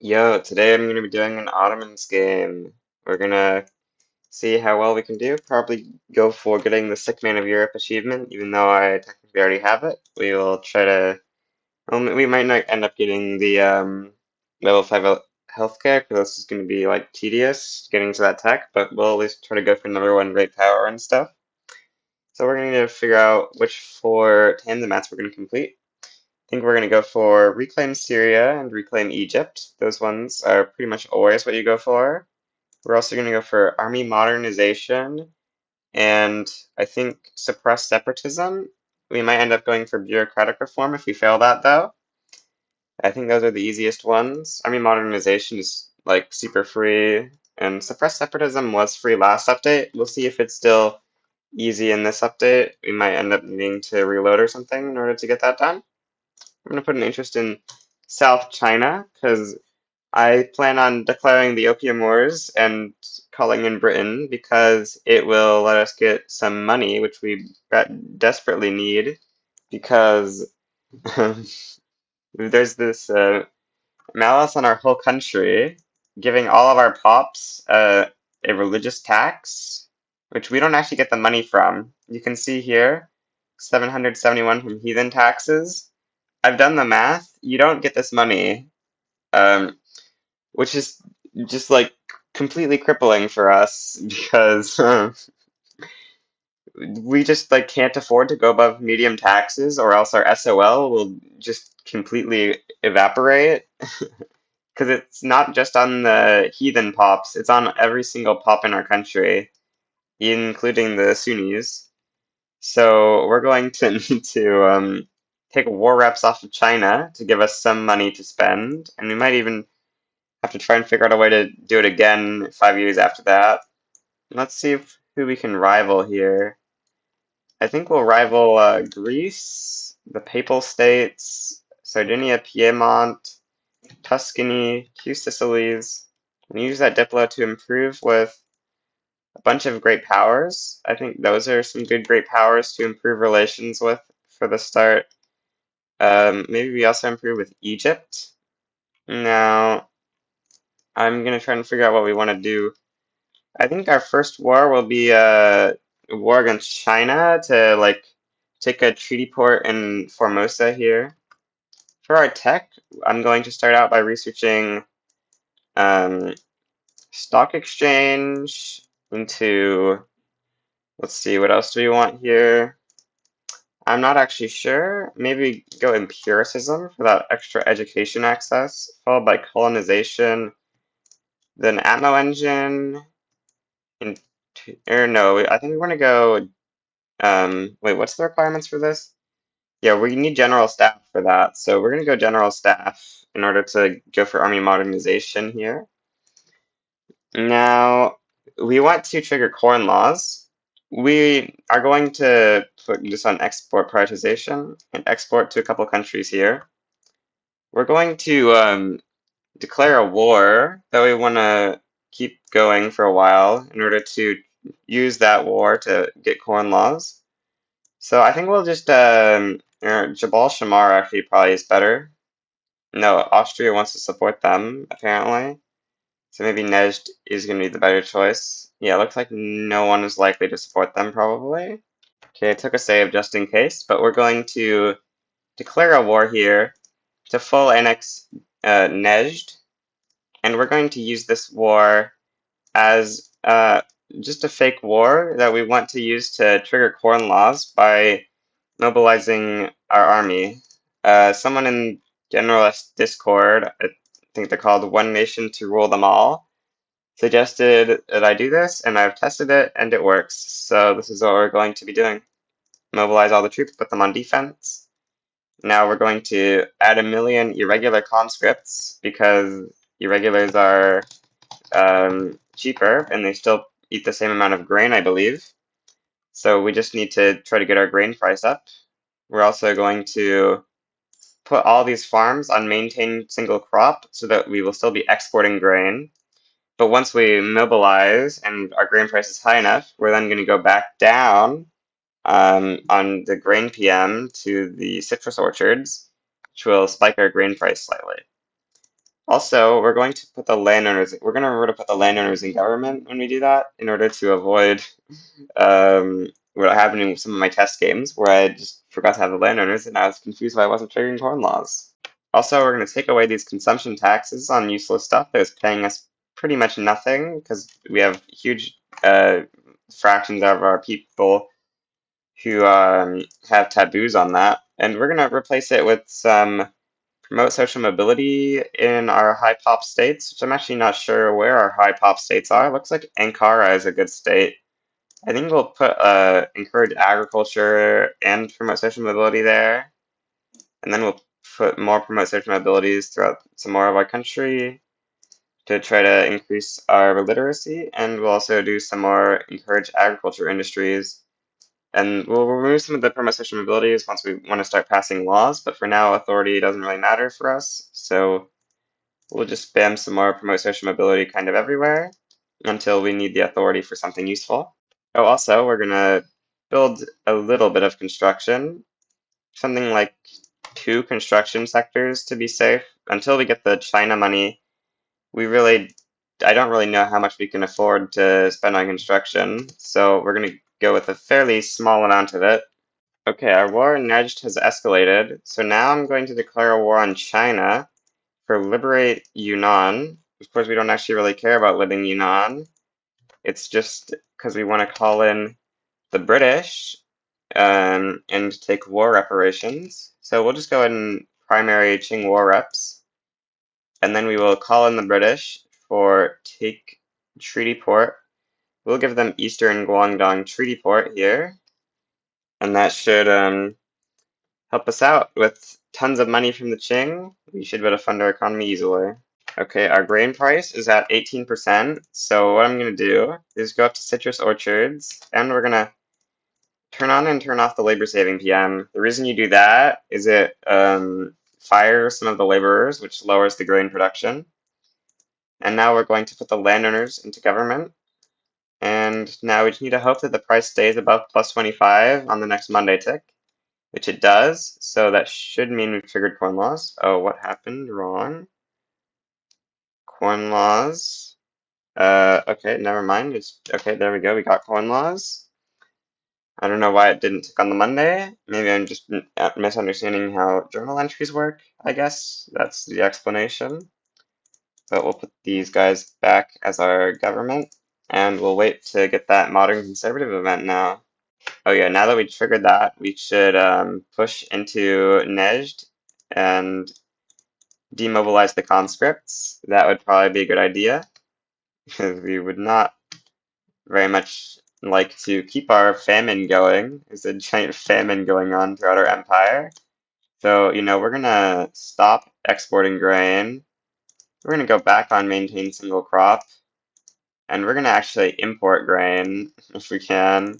Yo, today I'm going to be doing an Ottomans game. We're going to see how well we can do. Probably go for getting the Sick Man of Europe achievement, even though I technically already have it. We will try to, well, we might not end up getting the level 5 healthcare, because this is going to be like tedious getting to that tech, but we'll at least try to go for number one great power and stuff. So we're going to figure out which four tandem mats we're going to complete. I think we're going to go for Reclaim Syria and Reclaim Egypt. Those ones are pretty much always what you go for. We're also going to go for Army Modernization and I think Suppress Separatism. We might end up going for Bureaucratic Reform if we fail that, though. I think those are the easiest ones. Army Modernization is like super free, and Suppress Separatism was free last update. We'll see if it's still easy in this update. We might end up needing to reload or something in order to get that done. I'm going to put an interest in South China because I plan on declaring the Opium Wars and calling in Britain because it will let us get some money, which we desperately need because there's this malice on our whole country giving all of our pops a religious tax, which we don't actually get the money from. You can see here, 771 from heathen taxes. I've done the math. You don't get this money, um, which is just like completely crippling for us because we just like can't afford to go above medium taxes, or else our SOL will just completely evaporate. Because it's not just on the heathen pops; it's on every single pop in our country, including the Sunnis. So we're going to need to take war reps off of China to give us some money to spend, and we might even have to try and figure out a way to do it again 5 years after that. Let's see who we can rival here. I think we'll rival Greece, the Papal States, Sardinia, Piedmont, Tuscany, two Sicilies, and use that Diplo to improve with a bunch of great powers. I think those are some good great powers to improve relations with for the start. Maybe we also improve with Egypt. Now, I'm going to try and figure out what we want to do. I think our first war will be a war against China to like take a treaty port in Formosa here. For our tech, I'm going to start out by researching um, stock exchange into, let's see, what else do we want here? I'm not actually sure. Maybe go empiricism for that extra education access, followed by colonization, then Atmo engine, in, or no, I think we want to go. Wait, what's the requirements for this? Yeah, we need general staff for that. So we're gonna go general staff in order to go for army modernization here. Now, we want to trigger corn laws. We are going to put this on export prioritization and export to a couple countries here. We're going to declare a war that we want to keep going for a while in order to use that war to get corn laws. So I think we'll just Jabal Shamar actually probably is better. No, Austria wants to support them apparently. So maybe Nejd is going to be the better choice. Yeah, looks like no one is likely to support them probably. Okay, I took a save just in case, but we're going to declare a war here to full annex Nejd, and we're going to use this war as just a fake war that we want to use to trigger corn laws by mobilizing our army. Someone in Generalist Discord, I think they're called One Nation to Rule Them All, suggested that I do this, and I've tested it, and it works. So this is what we're going to be doing. Mobilize all the troops, put them on defense. Now we're going to add 1,000,000 irregular conscripts, because irregulars are cheaper, and they still eat the same amount of grain, I believe. So we just need to try to get our grain price up. We're also going to put all these farms on maintain single crop so that we will still be exporting grain. But once we mobilize and our grain price is high enough, we're then going to go back down on the grain PM to the citrus orchards, which will spike our grain price slightly. Also, we're going to remember to put the landowners in government when we do that in order to avoid what happened in some of my test games where I just forgot to have the landowners and I was confused why I wasn't triggering corn laws. Also, we're going to take away these consumption taxes on useless stuff that was paying us pretty much nothing because we have huge fractions of our people who have taboos on that. And we're going to replace it with some promote social mobility in our high pop states, which I'm actually not sure where our high pop states are. It looks like Ankara is a good state. I think we'll put encourage agriculture and promote social mobility there, and then we'll put more promote social mobilities throughout some more of our country to try to increase our literacy, and we'll also do some more encourage agriculture industries. And we'll remove some of the promote social mobilities once we want to start passing laws, but for now, authority doesn't really matter for us, so we'll just spam some more promote social mobility kind of everywhere until we need the authority for something useful. Oh, also, we're gonna build a little bit of construction, something like 2 construction sectors to be safe. Until we get the China money, we really, I don't really know how much we can afford to spend on construction, so we're gonna go with a fairly small amount of it. Okay, our war in Najd has escalated, so now I'm going to declare a war on China for liberate Yunnan. Of course, we don't actually really care about living Yunnan. It's just because we want to call in the British and take war reparations. So we'll just go ahead and primary Qing war reps, and then we will call in the British for take treaty port. We'll give them Eastern Guangdong treaty port here, and that should help us out with tons of money from the Qing. We should be able to fund our economy easily. Okay, our grain price is at 18%. So what I'm going to do is go up to citrus orchards and we're going to turn on and turn off the labor saving PM. The reason you do that is it fires some of the laborers, which lowers the grain production. And now we're going to put the landowners into government. And now we just need to hope that the price stays above plus 25 on the next Monday tick, which it does. So that should mean we've triggered corn laws. Oh, what happened? Wrong. Corn laws. Okay, never mind. It's okay, there we go. We got corn laws. I don't know why it didn't tick on the Monday. Maybe I'm just misunderstanding how journal entries work, I guess. That's the explanation. But we'll put these guys back as our government, and we'll wait to get that modern conservative event now. Oh yeah, now that we triggered that, we should push into Nejd and demobilize the conscripts. That would probably be a good idea, because we would not very much like to keep our famine going. There's a giant famine going on throughout our empire. So, we're gonna stop exporting grain. We're gonna go back on maintain single crop, and we're gonna actually import grain if we can.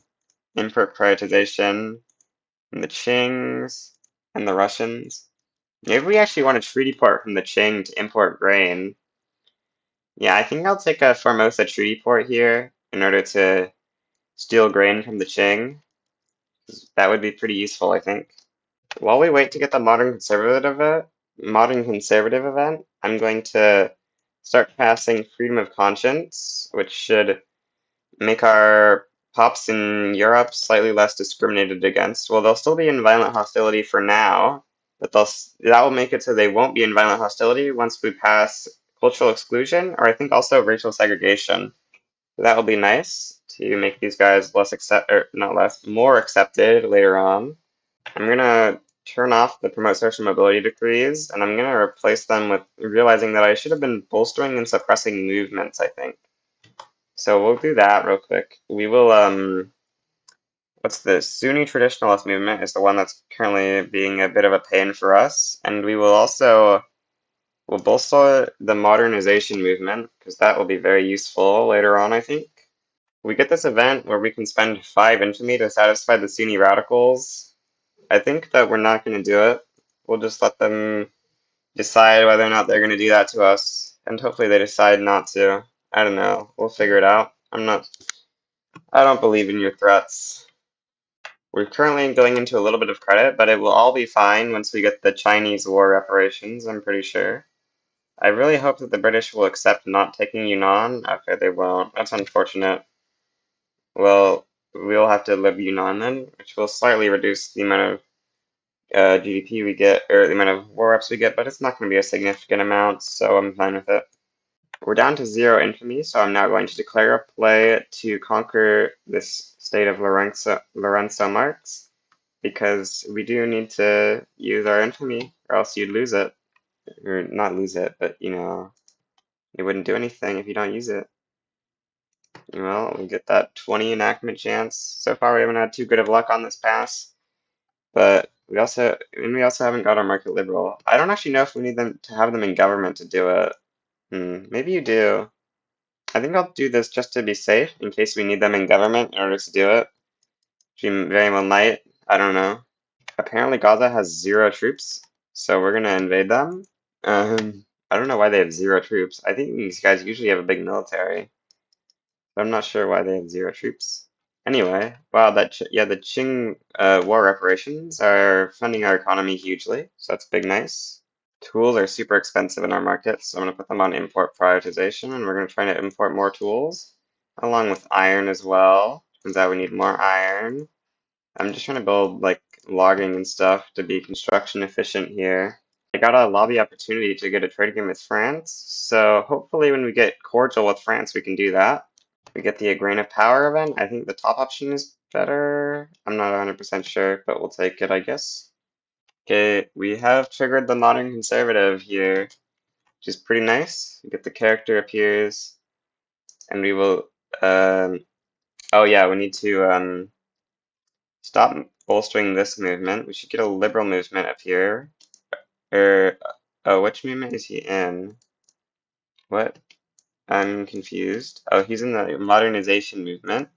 Import prioritization from the Qings and the Russians. Maybe we actually want a treaty port from the Qing to import grain. Yeah, I think I'll take a Formosa treaty port here in order to steal grain from the Qing. That would be pretty useful, I think. While we wait to get the modern conservative event, I'm going to start passing freedom of conscience, which should make our pops in Europe slightly less discriminated against. Well, they'll still be in violent hostility for now, but that will make it so they won't be in violent hostility once we pass cultural exclusion, or I think also racial segregation. That will be nice to make these guys not less, more accepted later on. I'm gonna turn off the promote social mobility decrees, and I'm gonna replace them with realizing that I should have been bolstering and suppressing movements, I think. So we'll do that real quick. We will, what's this? Sunni traditionalist movement is the one that's currently being a bit of a pain for us, and we'll bolster the modernization movement, because that will be very useful later on, I think. We get this event where we can spend 5 infamy to satisfy the Sunni radicals. I think that we're not going to do it. We'll just let them decide whether or not they're going to do that to us, and hopefully they decide not to. I don't know. We'll figure it out. I don't believe in your threats. We're currently going into a little bit of credit, but it will all be fine once we get the Chinese war reparations, I'm pretty sure. I really hope that the British will accept not taking Yunnan. Okay, they won't. That's unfortunate. Well, we'll have to live Yunnan then, which will slightly reduce the amount of GDP we get, or the amount of war reps we get, but it's not going to be a significant amount, so I'm fine with it. We're down to 0 infamy, so I'm now going to declare a play to conquer this state of Lorenzo Marx, because we do need to use our infamy, or else you'd lose it. Or not lose it, but you know, it wouldn't do anything if you don't use it. Well, we get that 20 enactment chance. So far, we haven't had too good of luck on this pass, but we also haven't got our market liberal. I don't actually know if we need them to have them in government to do it. Maybe you do. I think I'll do this just to be safe, in case we need them in government in order to do it. Which we very well might. I don't know. Apparently Gaza has 0 troops, so we're gonna invade them. I don't know why they have 0 troops. I think these guys usually have a big military, but I'm not sure why they have 0 troops. Anyway, wow, yeah, the Qing war reparations are funding our economy hugely, so that's big nice. Tools are super expensive in our market, so I'm going to put them on import prioritization, and we're going to try to import more tools, along with iron as well. Turns out we need more iron. I'm just trying to build like logging and stuff to be construction efficient here. I got a lobby opportunity to get a trade agreement with France, so hopefully when we get cordial with France, we can do that. We get the Grain of Power event. I think the top option is better. I'm not 100% sure, but we'll take it, I guess. Okay, we have triggered the modern conservative here, which is pretty nice. We get the character appears, and we will. Oh yeah, we need to stop bolstering this movement. We should get a liberal movement up here. Oh, which movement is he in? What? I'm confused. Oh, he's in the modernization movement.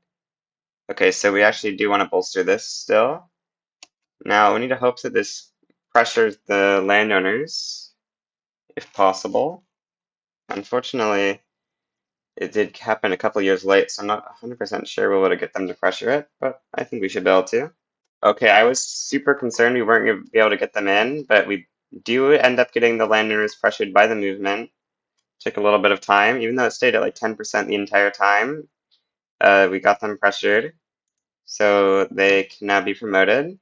Okay, so we actually do want to bolster this still. Now, we need to hope that this pressures the landowners, if possible. Unfortunately, it did happen a couple years late, so I'm not 100% sure we'll be able to get them to pressure it, but I think we should be able to. Okay, I was super concerned we weren't going to be able to get them in, but we do end up getting the landowners pressured by the movement. Took a little bit of time, even though it stayed at like 10% the entire time. We got them pressured, so they can now be promoted.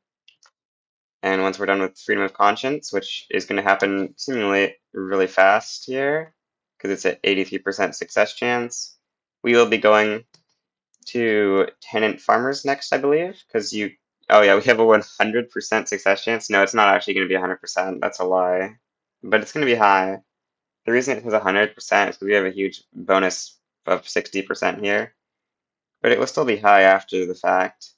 And once we're done with freedom of conscience, which is going to happen seemingly really fast here, because it's at 83% success chance, we will be going to tenant farmers next, I believe, because oh yeah, we have a 100% success chance. No, it's not actually going to be 100%. That's a lie. But it's going to be high. The reason it says 100% is because we have a huge bonus of 60% here. But it will still be high after the fact.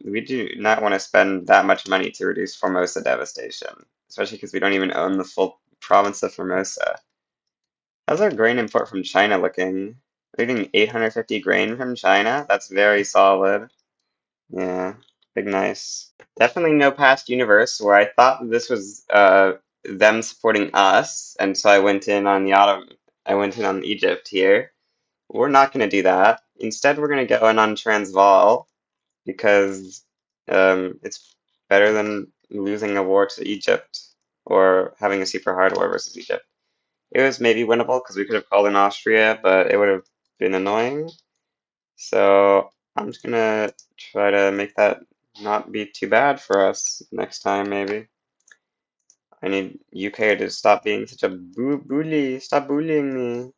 We do not want to spend that much money to reduce Formosa devastation, especially because we don't even own the full province of Formosa. How's our grain import from China looking? We're getting 850 grain from China? That's very solid. Yeah, big nice. Definitely no past universe where I thought this was them supporting us, and so I went in on I went in on Egypt here. We're not going to do that. Instead, we're going to go in on Transvaal, because it's better than losing a war to Egypt or having a super hard war versus Egypt. It was maybe winnable because we could have called in Austria, but it would have been annoying. So I'm just gonna try to make that not be too bad for us next time, maybe. I need UK to stop being such a bully. Stop bullying me,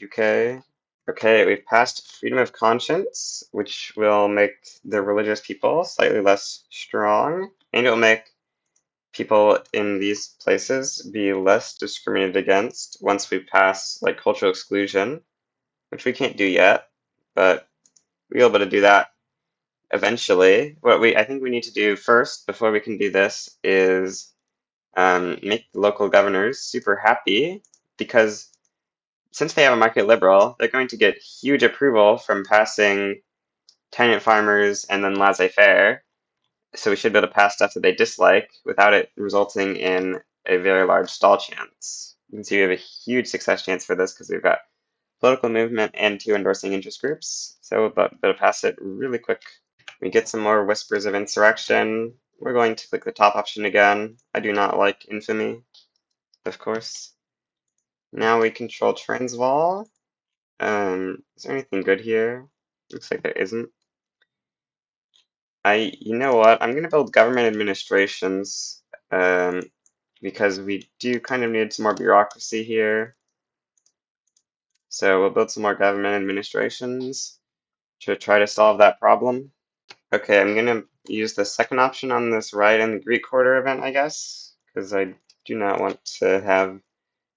UK. Okay, we've passed freedom of conscience, which will make the religious people slightly less strong, and it will make people in these places be less discriminated against once we pass like cultural exclusion, which we can't do yet, but we'll be able to do that eventually. I think we need to do first before we can do this is make the local governors super happy, because since they have a market liberal, they're going to get huge approval from passing tenant farmers and then laissez-faire. So we should be able to pass stuff that they dislike without it resulting in a very large stall chance. You can see we have a huge success chance for this because we've got political movement and 2 endorsing interest groups. So we'll be able to pass it really quick. We get some more whispers of insurrection. We're going to click the top option again. I do not like infamy. of course. Now we control Transvaal. Is there anything good here? Looks like there isn't. You know what? I'm gonna build government administrations, um, because we do kind of need some more bureaucracy here. So we'll build some more government administrations to try to solve that problem. Okay, I'm gonna use the second option on this right in the Greek quarter event, I guess, because I do not want to have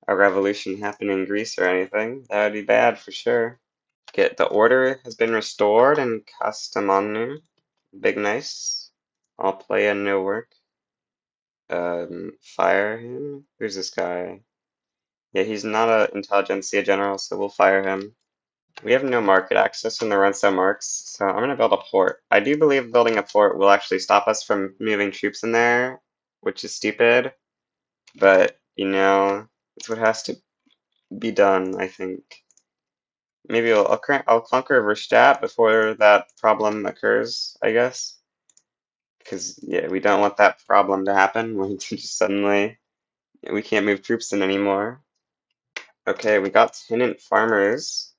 a revolution happen in Greece or anything. That would be bad for sure. Get the order has been restored in Kastamonu. Big nice. I'll play a no work. Fire him. Who's this guy? Yeah, he's not a intelligentsia general, so we'll fire him. We have no market access in the Renso marks, so I'm gonna build a port. I do believe building a port will actually stop us from moving troops in there, which is stupid, but you know, it's what has to be done, I think. Maybe I'll conquer Verstadt before that problem occurs, I guess. Because, yeah, we don't want that problem to happen when just suddenly we can't move troops in anymore. Okay, we got tenant farmers.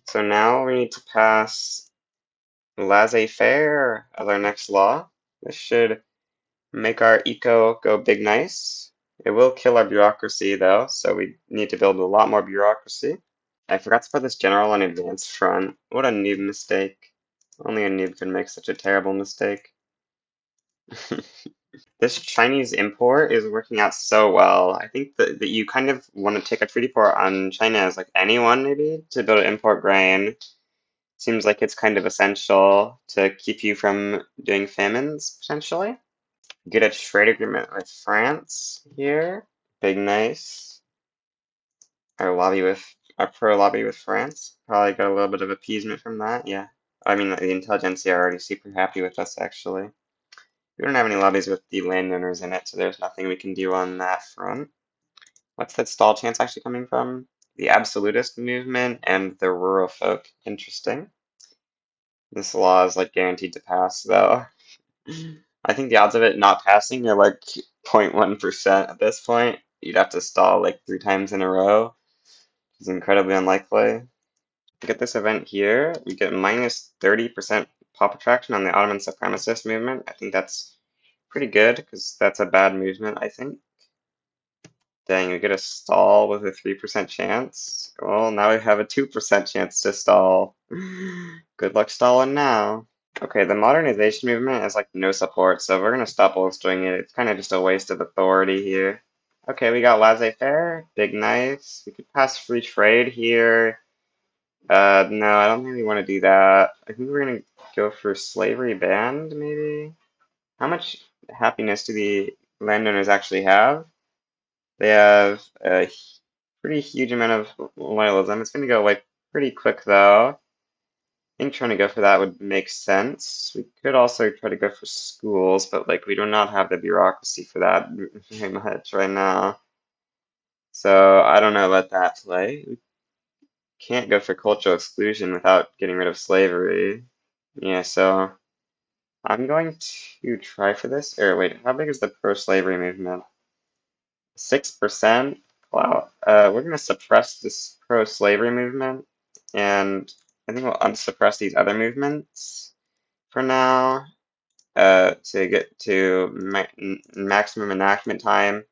So now we need to pass laissez-faire as our next law. This should make our eco go big nice. It will kill our bureaucracy though, so we need to build a lot more bureaucracy. I forgot to put this general on advanced front. What a noob mistake. Only a noob can make such a terrible mistake. This Chinese import is working out so well. I think that you kind of want to take a treaty port on China as like anyone maybe to be able to import grain. Seems like it's kind of essential to keep you from doing famines potentially. Get a trade agreement with France here. Big nice. Our pro lobby with France. Probably got a little bit of appeasement from that. Yeah. I mean, the intelligentsia are already super happy with us actually. We don't have any lobbies with the landowners in it, so there's nothing we can do on that front. What's that stall chance actually coming from? The absolutist movement and the rural folk. Interesting. This law is like guaranteed to pass, though. I think the odds of it not passing are like 0.1% at this point. You'd have to stall like 3 times in a row. It's incredibly unlikely. Get this event here, we get minus 30% pop attraction on the Ottoman supremacist movement. I think that's pretty good because that's a bad movement, I think. Dang, we get a stall with a 3% chance. Well, now we have a 2% chance to stall. Good luck stalling now. Okay, the modernization movement has like no support, so we're gonna stop bolstering it. It's kind of just a waste of authority here. Okay, we got laissez-faire, big nice. We could pass free trade here. No, I don't think we want to do that. I think we're gonna go for slavery banned, maybe? How much happiness do the landowners actually have? They have a pretty huge amount of loyalism. It's gonna go away pretty quick though. I think trying to go for that would make sense. We could also try to go for schools, but like we do not have the bureaucracy for that very much right now. So I don't know about that play. We can't go for cultural exclusion without getting rid of slavery. Yeah, so I'm going to try for this. Or wait, how big is the pro-slavery movement? 6%? Wow. We're gonna suppress this pro-slavery movement, and I think we'll unsuppress these other movements for now, to get to maximum enactment time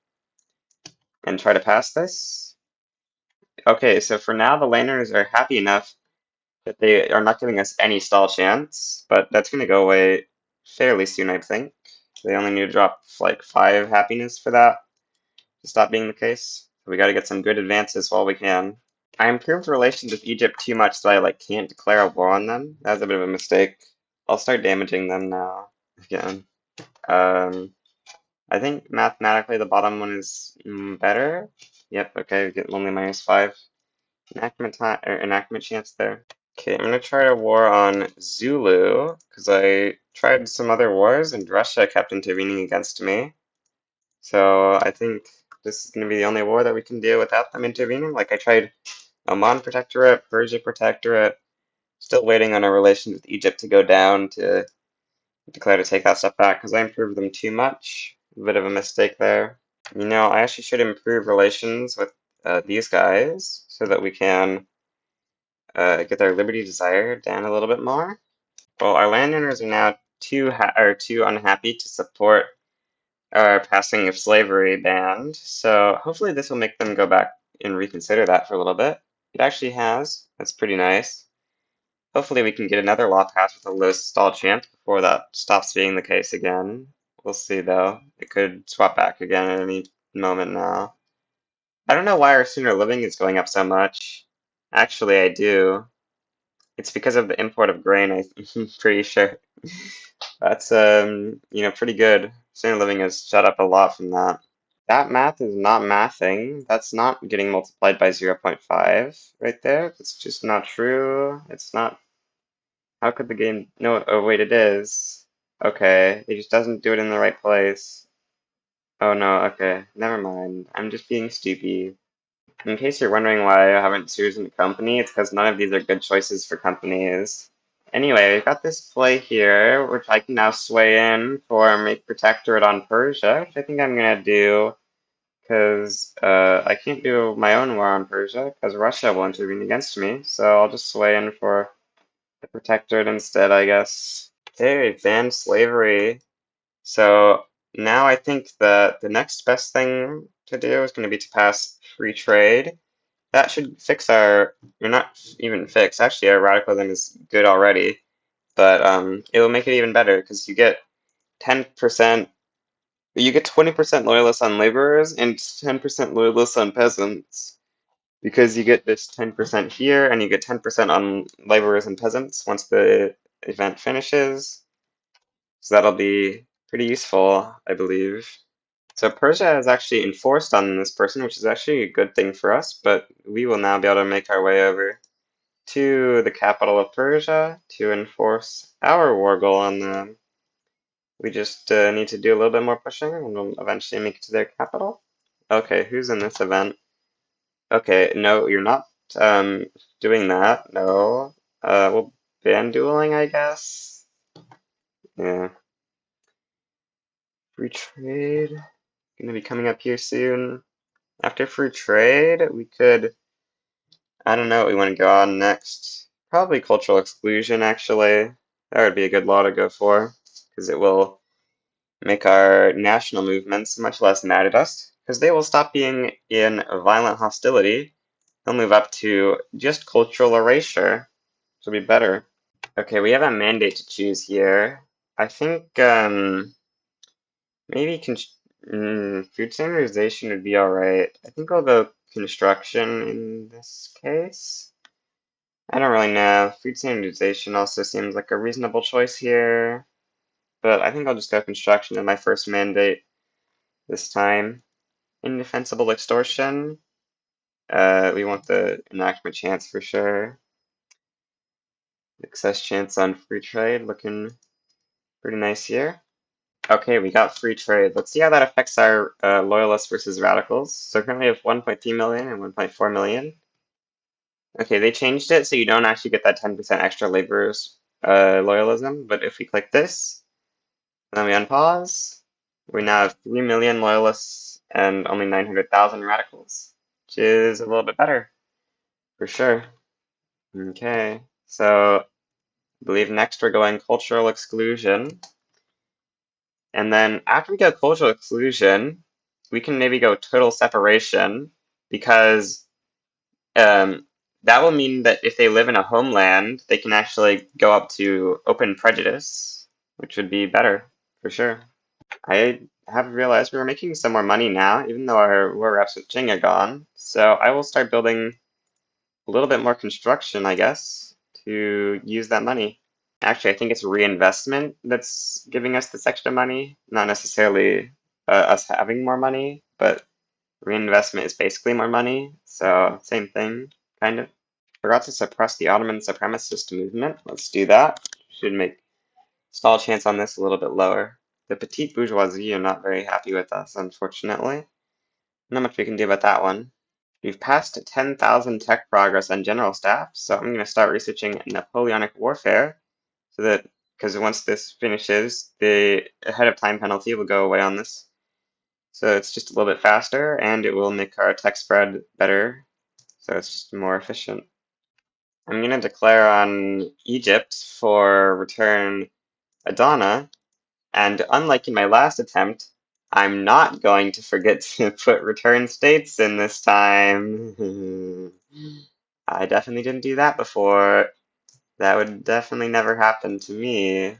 and try to pass this. Okay, so for now the landowners are happy enough that they are not giving us any stall chance, but that's gonna go away fairly soon, I think. They only need to drop like 5 happiness for that to stop being the case. So we gotta get some good advances while we can. I improved relations with Egypt too much so I like can't declare a war on them. That was a bit of a mistake. I'll start damaging them now again. Um, I think mathematically the bottom one is better. Yep, okay, we get only -5 enactment time or enactment chance there. Okay, I'm gonna try a war on Zulu because I tried some other wars and Russia kept intervening against me. So I think this is gonna be the only war that we can do without them intervening. Like I tried Oman Protectorate, Persia Protectorate, still waiting on our relations with Egypt to go down to declare to take that stuff back because I improved them too much. A bit of a mistake there. I actually should improve relations with these guys so that we can get their liberty desire down a little bit more. Well, our landowners are now too unhappy to support our passing of slavery band, so hopefully this will make them go back and reconsider that for a little bit. It actually has. That's pretty nice. Hopefully we can get another law passed with a low stall chance before that stops being the case again. We'll see though. It could swap back again at any moment now. I don't know why our sooner living is going up so much. Actually, I do. It's because of the import of grain, I'm pretty sure. That's pretty good. Sooner living has shut up a lot from that. That math is not mathing. That's not getting multiplied by 0.5 right there. That's just not true. It's not. How could the game? No, oh wait, it is. Okay, it just doesn't do it in the right place. Oh no, okay, never mind. I'm just being stupid. In case you're wondering why I haven't chosen a company, it's because none of these are good choices for companies. Anyway, I've got this play here, which I can now sway in for make protectorate on Persia, which I think I'm gonna do because I can't do my own war on Persia because Russia will intervene against me. So I'll just sway in for the protectorate instead, I guess. Okay, banned slavery. So now I think that the next best thing to do is going to be to pass free trade. That should fix or not even fix, actually our radicalism is good already, but it will make it even better because you get 10%, you get 20% loyalists on laborers and 10% loyalists on peasants because you get this 10% here and you get 10% on laborers and peasants once the event finishes. So that'll be pretty useful, I believe. So Persia has actually enforced on this person, which is actually a good thing for us, but we will now be able to make our way over to the capital of Persia to enforce our war goal on them. We just need to do a little bit more pushing and we'll eventually make it to their capital. Okay, who's in this event? Okay, no, you're not doing that. No. Well, ban dueling, I guess. Yeah. Free trade. Gonna be coming up here soon. After free trade, we could. I don't know what we want to go on next. Probably cultural exclusion, actually. That would be a good law to go for, because it will make our national movements much less mad at us, because they will stop being in violent hostility. They'll move up to just cultural erasure, which will be better. Okay, we have a mandate to choose here. I think maybe food standardization would be alright. I think I'll go construction in this case. I don't really know. Food standardization also seems like a reasonable choice here, but I think I'll just go construction in my first mandate this time. Indefensible extortion. We want the enactment chance for sure. Excess chance on free trade, looking pretty nice here. Okay, we got free trade. Let's see how that affects our loyalists versus radicals. So currently we have 1.3 million and 1.4 million. Okay, they changed it so you don't actually get that 10% extra laborers loyalism, but if we click this, and then we unpause, we now have 3 million loyalists and only 900,000 radicals, which is a little bit better, for sure. Okay, so I believe next we're going cultural exclusion. And then after we go cultural exclusion, we can maybe go total separation because that will mean that if they live in a homeland, they can actually go up to open prejudice, which would be better for sure. I have realized we're making some more money now, even though our war reps with Jing are gone. So I will start building a little bit more construction, I guess, to use that money. Actually, I think it's reinvestment that's giving us this extra money, not necessarily us having more money, but reinvestment is basically more money. So same thing, kind of. Forgot to suppress the Ottoman supremacist movement. Let's do that. Should make stall chance on this a little bit lower. The petite bourgeoisie are not very happy with us, unfortunately. Not much we can do about that one. We've passed 10,000 tech progress on general staff, so I'm going to start researching Napoleonic warfare, so that because once this finishes, the ahead of time penalty will go away on this. So it's just a little bit faster and it will make our tech spread better. So it's just more efficient. I'm going to declare on Egypt for return Adana. And unlike in my last attempt, I'm not going to forget to put return states in this time. I definitely didn't do that before. That would definitely never happen to me.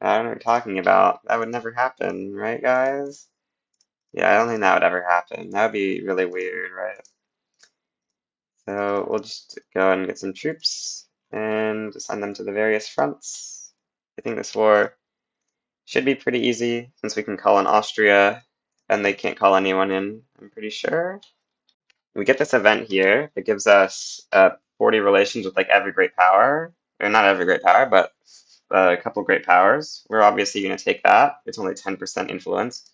I don't know what you're talking about. That would never happen, right, guys? Yeah, I don't think that would ever happen. That would be really weird, right? So we'll just go and get some troops and assign them to the various fronts. I think this war should be pretty easy since we can call in Austria and they can't call anyone in, I'm pretty sure. We get this event here that gives us 40 relations with like every great power, or not every great power, but a couple great powers. We're obviously going to take that. It's only 10% influence.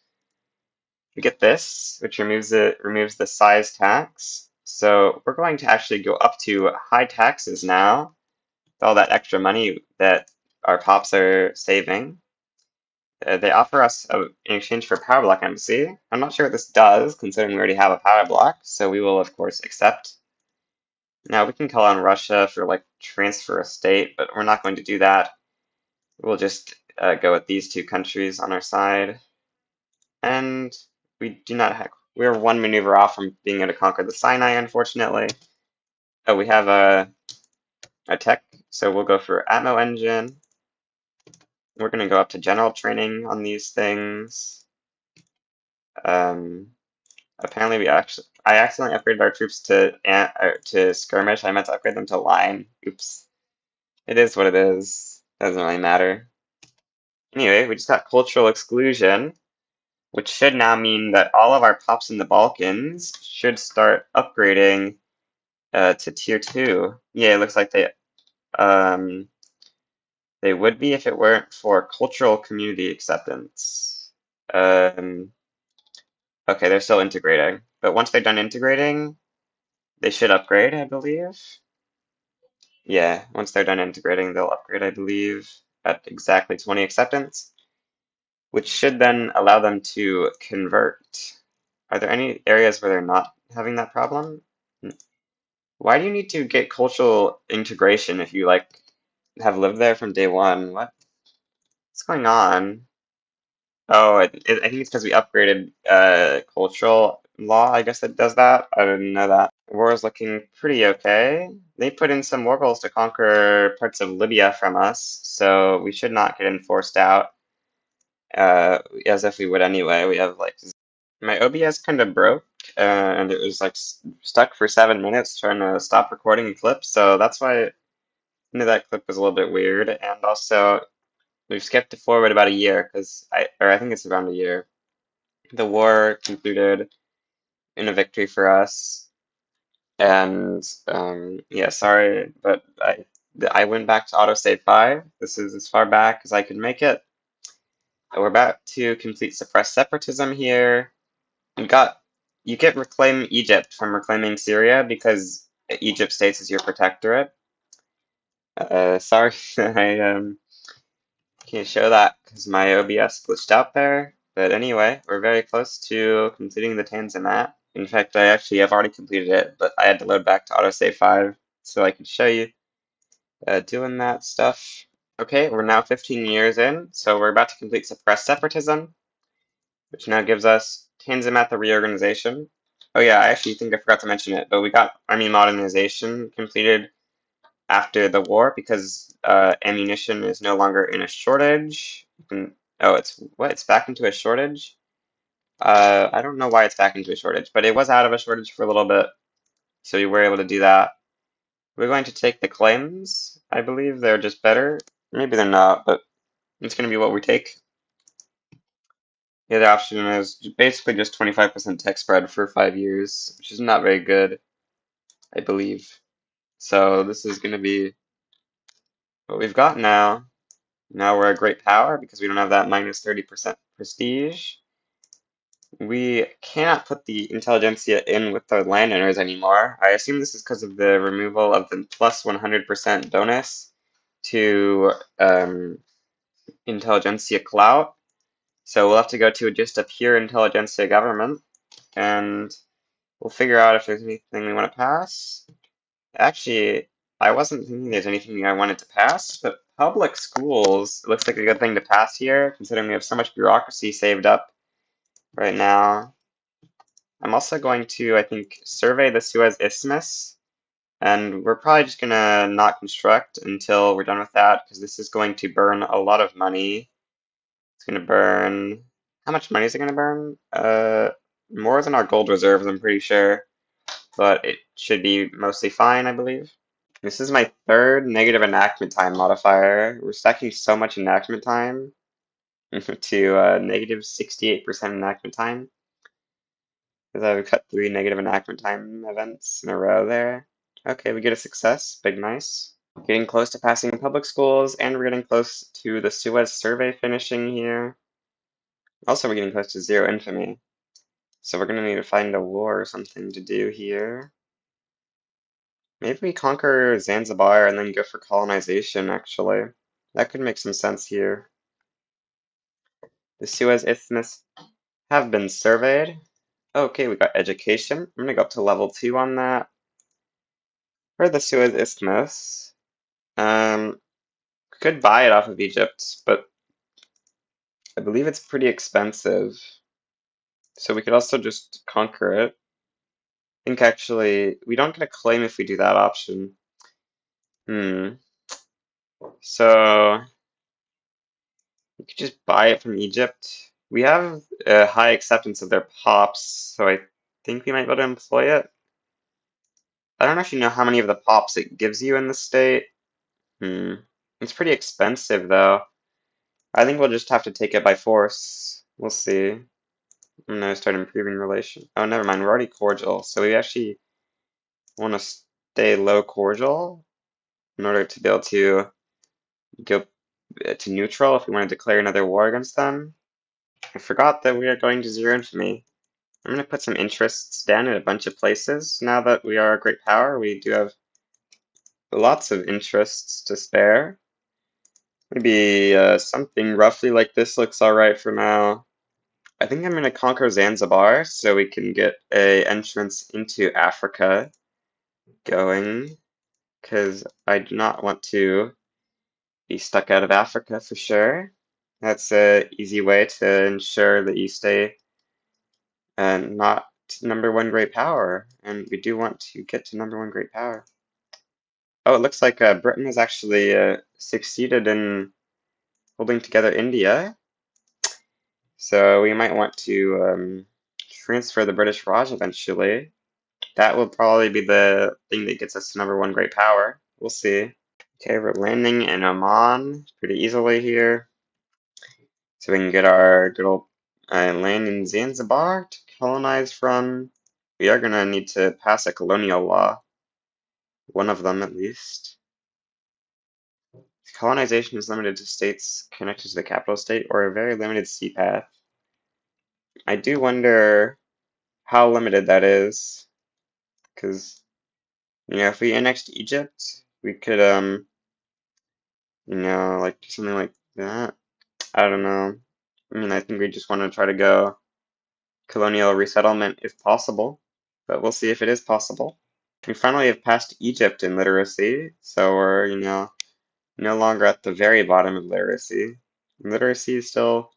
We get this, which removes the size tax. So we're going to actually go up to high taxes now, with all that extra money that our pops are saving. They offer us in exchange for power block embassy. I'm not sure what this does, considering we already have a power block, so we will of course accept. Now we can call on Russia for like transfer a state, but we're not going to do that. We'll just go with these two countries on our side. And we do not have, we're one maneuver off from being able to conquer the Sinai, unfortunately. Oh, we have a tech, so we'll go for Atmo engine. We're going to go up to general training on these things. Apparently, I accidentally upgraded our troops to skirmish. I meant to upgrade them to line. Oops. It is what it is. Doesn't really matter. Anyway, we just got cultural exclusion, which should now mean that all of our pops in the Balkans should start upgrading to tier 2. Yeah, it looks like they would be if it weren't for cultural community acceptance. Okay, they're still integrating, but once they're done integrating, they should upgrade, I believe. Yeah, once they're done integrating, they'll upgrade, I believe, at exactly 20 acceptance, which should then allow them to convert. Are there any areas where they're not having that problem? Why do you need to get cultural integration if you like have lived there from day one? What's going on? Oh, I think it's because we upgraded cultural law. I guess it does that. I didn't know that. War is looking pretty okay. They put in some war goals to conquer parts of Libya from us, so we should not get enforced out as if we would anyway. We have like my OBS kind of broke, and it was like stuck for 7 minutes trying to stop recording a clip, so that's why I knew that clip was a little bit weird. And also, we've skipped forward about a year because I think it's around a year. The war concluded in a victory for us. And yeah, sorry, but I went back to autosave 5. This is as far back as I could make it. We're about to complete suppress separatism here. You get reclaim Egypt from reclaiming Syria because Egypt states as your protectorate. Sorry, I can't show that because my OBS glitched out there. But anyway, we're very close to completing the Tanzimat. In fact, I actually have already completed it, but I had to load back to autosave 5 so I could show you doing that stuff. Okay, we're now 15 years in, so we're about to complete suppress separatism, which now gives us Tanzimat the reorganization. Oh yeah, I actually think I forgot to mention it, but we got army modernization completed after the war because ammunition is no longer in a shortage. Oh, it's back into a shortage? I don't know why it's back into a shortage, but it was out of a shortage for a little bit, so we were able to do that. We're going to take the claims. I believe they're just better. Maybe they're not, but it's going to be what we take. The other option is basically just 25% tech spread for 5 years, which is not very good, I believe. So this is going to be what we've got now. Now we're a great power because we don't have that minus 30% prestige. We cannot put the intelligentsia in with the landowners anymore. I assume this is because of the removal of the plus 100% bonus to intelligentsia clout. So we'll have to go to just a pure intelligentsia government, and we'll figure out if there's anything we want to pass. Actually, I wasn't thinking there's anything I wanted to pass, but public schools looks like a good thing to pass here, considering we have so much bureaucracy saved up right now. I'm also going to, I think, survey the Suez Isthmus, and we're probably just gonna not construct until we're done with that, because this is going to burn a lot of money. It's gonna burn, how much money is it gonna burn? More than our gold reserves, I'm pretty sure, but it should be mostly fine, I believe. This is my third negative enactment time modifier. We're stacking so much enactment time to negative 68% enactment time. Because I've cut 3 negative enactment time events in a row there. Okay, we get a success. Big nice. Getting close to passing public schools, and we're getting close to the Suez survey finishing here. Also, we're getting close to zero infamy. So we're gonna need to find a war or something to do here. Maybe we conquer Zanzibar and then go for colonization, actually. That could make some sense here. The Suez Isthmus have been surveyed. Okay, we got education. I'm gonna go up to level 2 on that. For the Suez Isthmus, could buy it off of Egypt, but I believe it's pretty expensive. So we could also just conquer it. I think actually, we don't get a claim if we do that option. So we could just buy it from Egypt. We have a high acceptance of their pops, so I think we might be able to employ it. I don't actually know how many of the pops it gives you in the state. It's pretty expensive though. I think we'll just have to take it by force. We'll see. I'm gonna start improving relation. Oh, never mind. We're already cordial, so we actually want to stay low cordial in order to be able to go to neutral if we want to declare another war against them. I forgot that we are going to zero infamy. I'm going to put some interests down in a bunch of places. Now that we are a great power, we do have lots of interests to spare. Maybe something roughly like this looks alright for now. I think I'm going to conquer Zanzibar so we can get a entrance into Africa going, because I do not want to be stuck out of Africa for sure. That's an easy way to ensure that you stay not #1 great power, and we do want to get to #1 great power. Oh, it looks like Britain has actually succeeded in holding together India, so we might want to transfer the British Raj eventually. That will probably be the thing that gets us to #1 great power. We'll see. Okay, we're landing in Oman pretty easily here, so we can get our good old land in Zanzibar to colonize from. We are going to need to pass a colonial law, one of them at least. Colonization is limited to states connected to the capital state or a very limited sea path. I do wonder how limited that is, because, if we annexed Egypt, we could, like do something like that. I don't know. I think we just want to try to go colonial resettlement if possible, but we'll see if it is possible. We finally have passed Egypt in literacy, so we're, no longer at the very bottom of literacy. Literacy is still,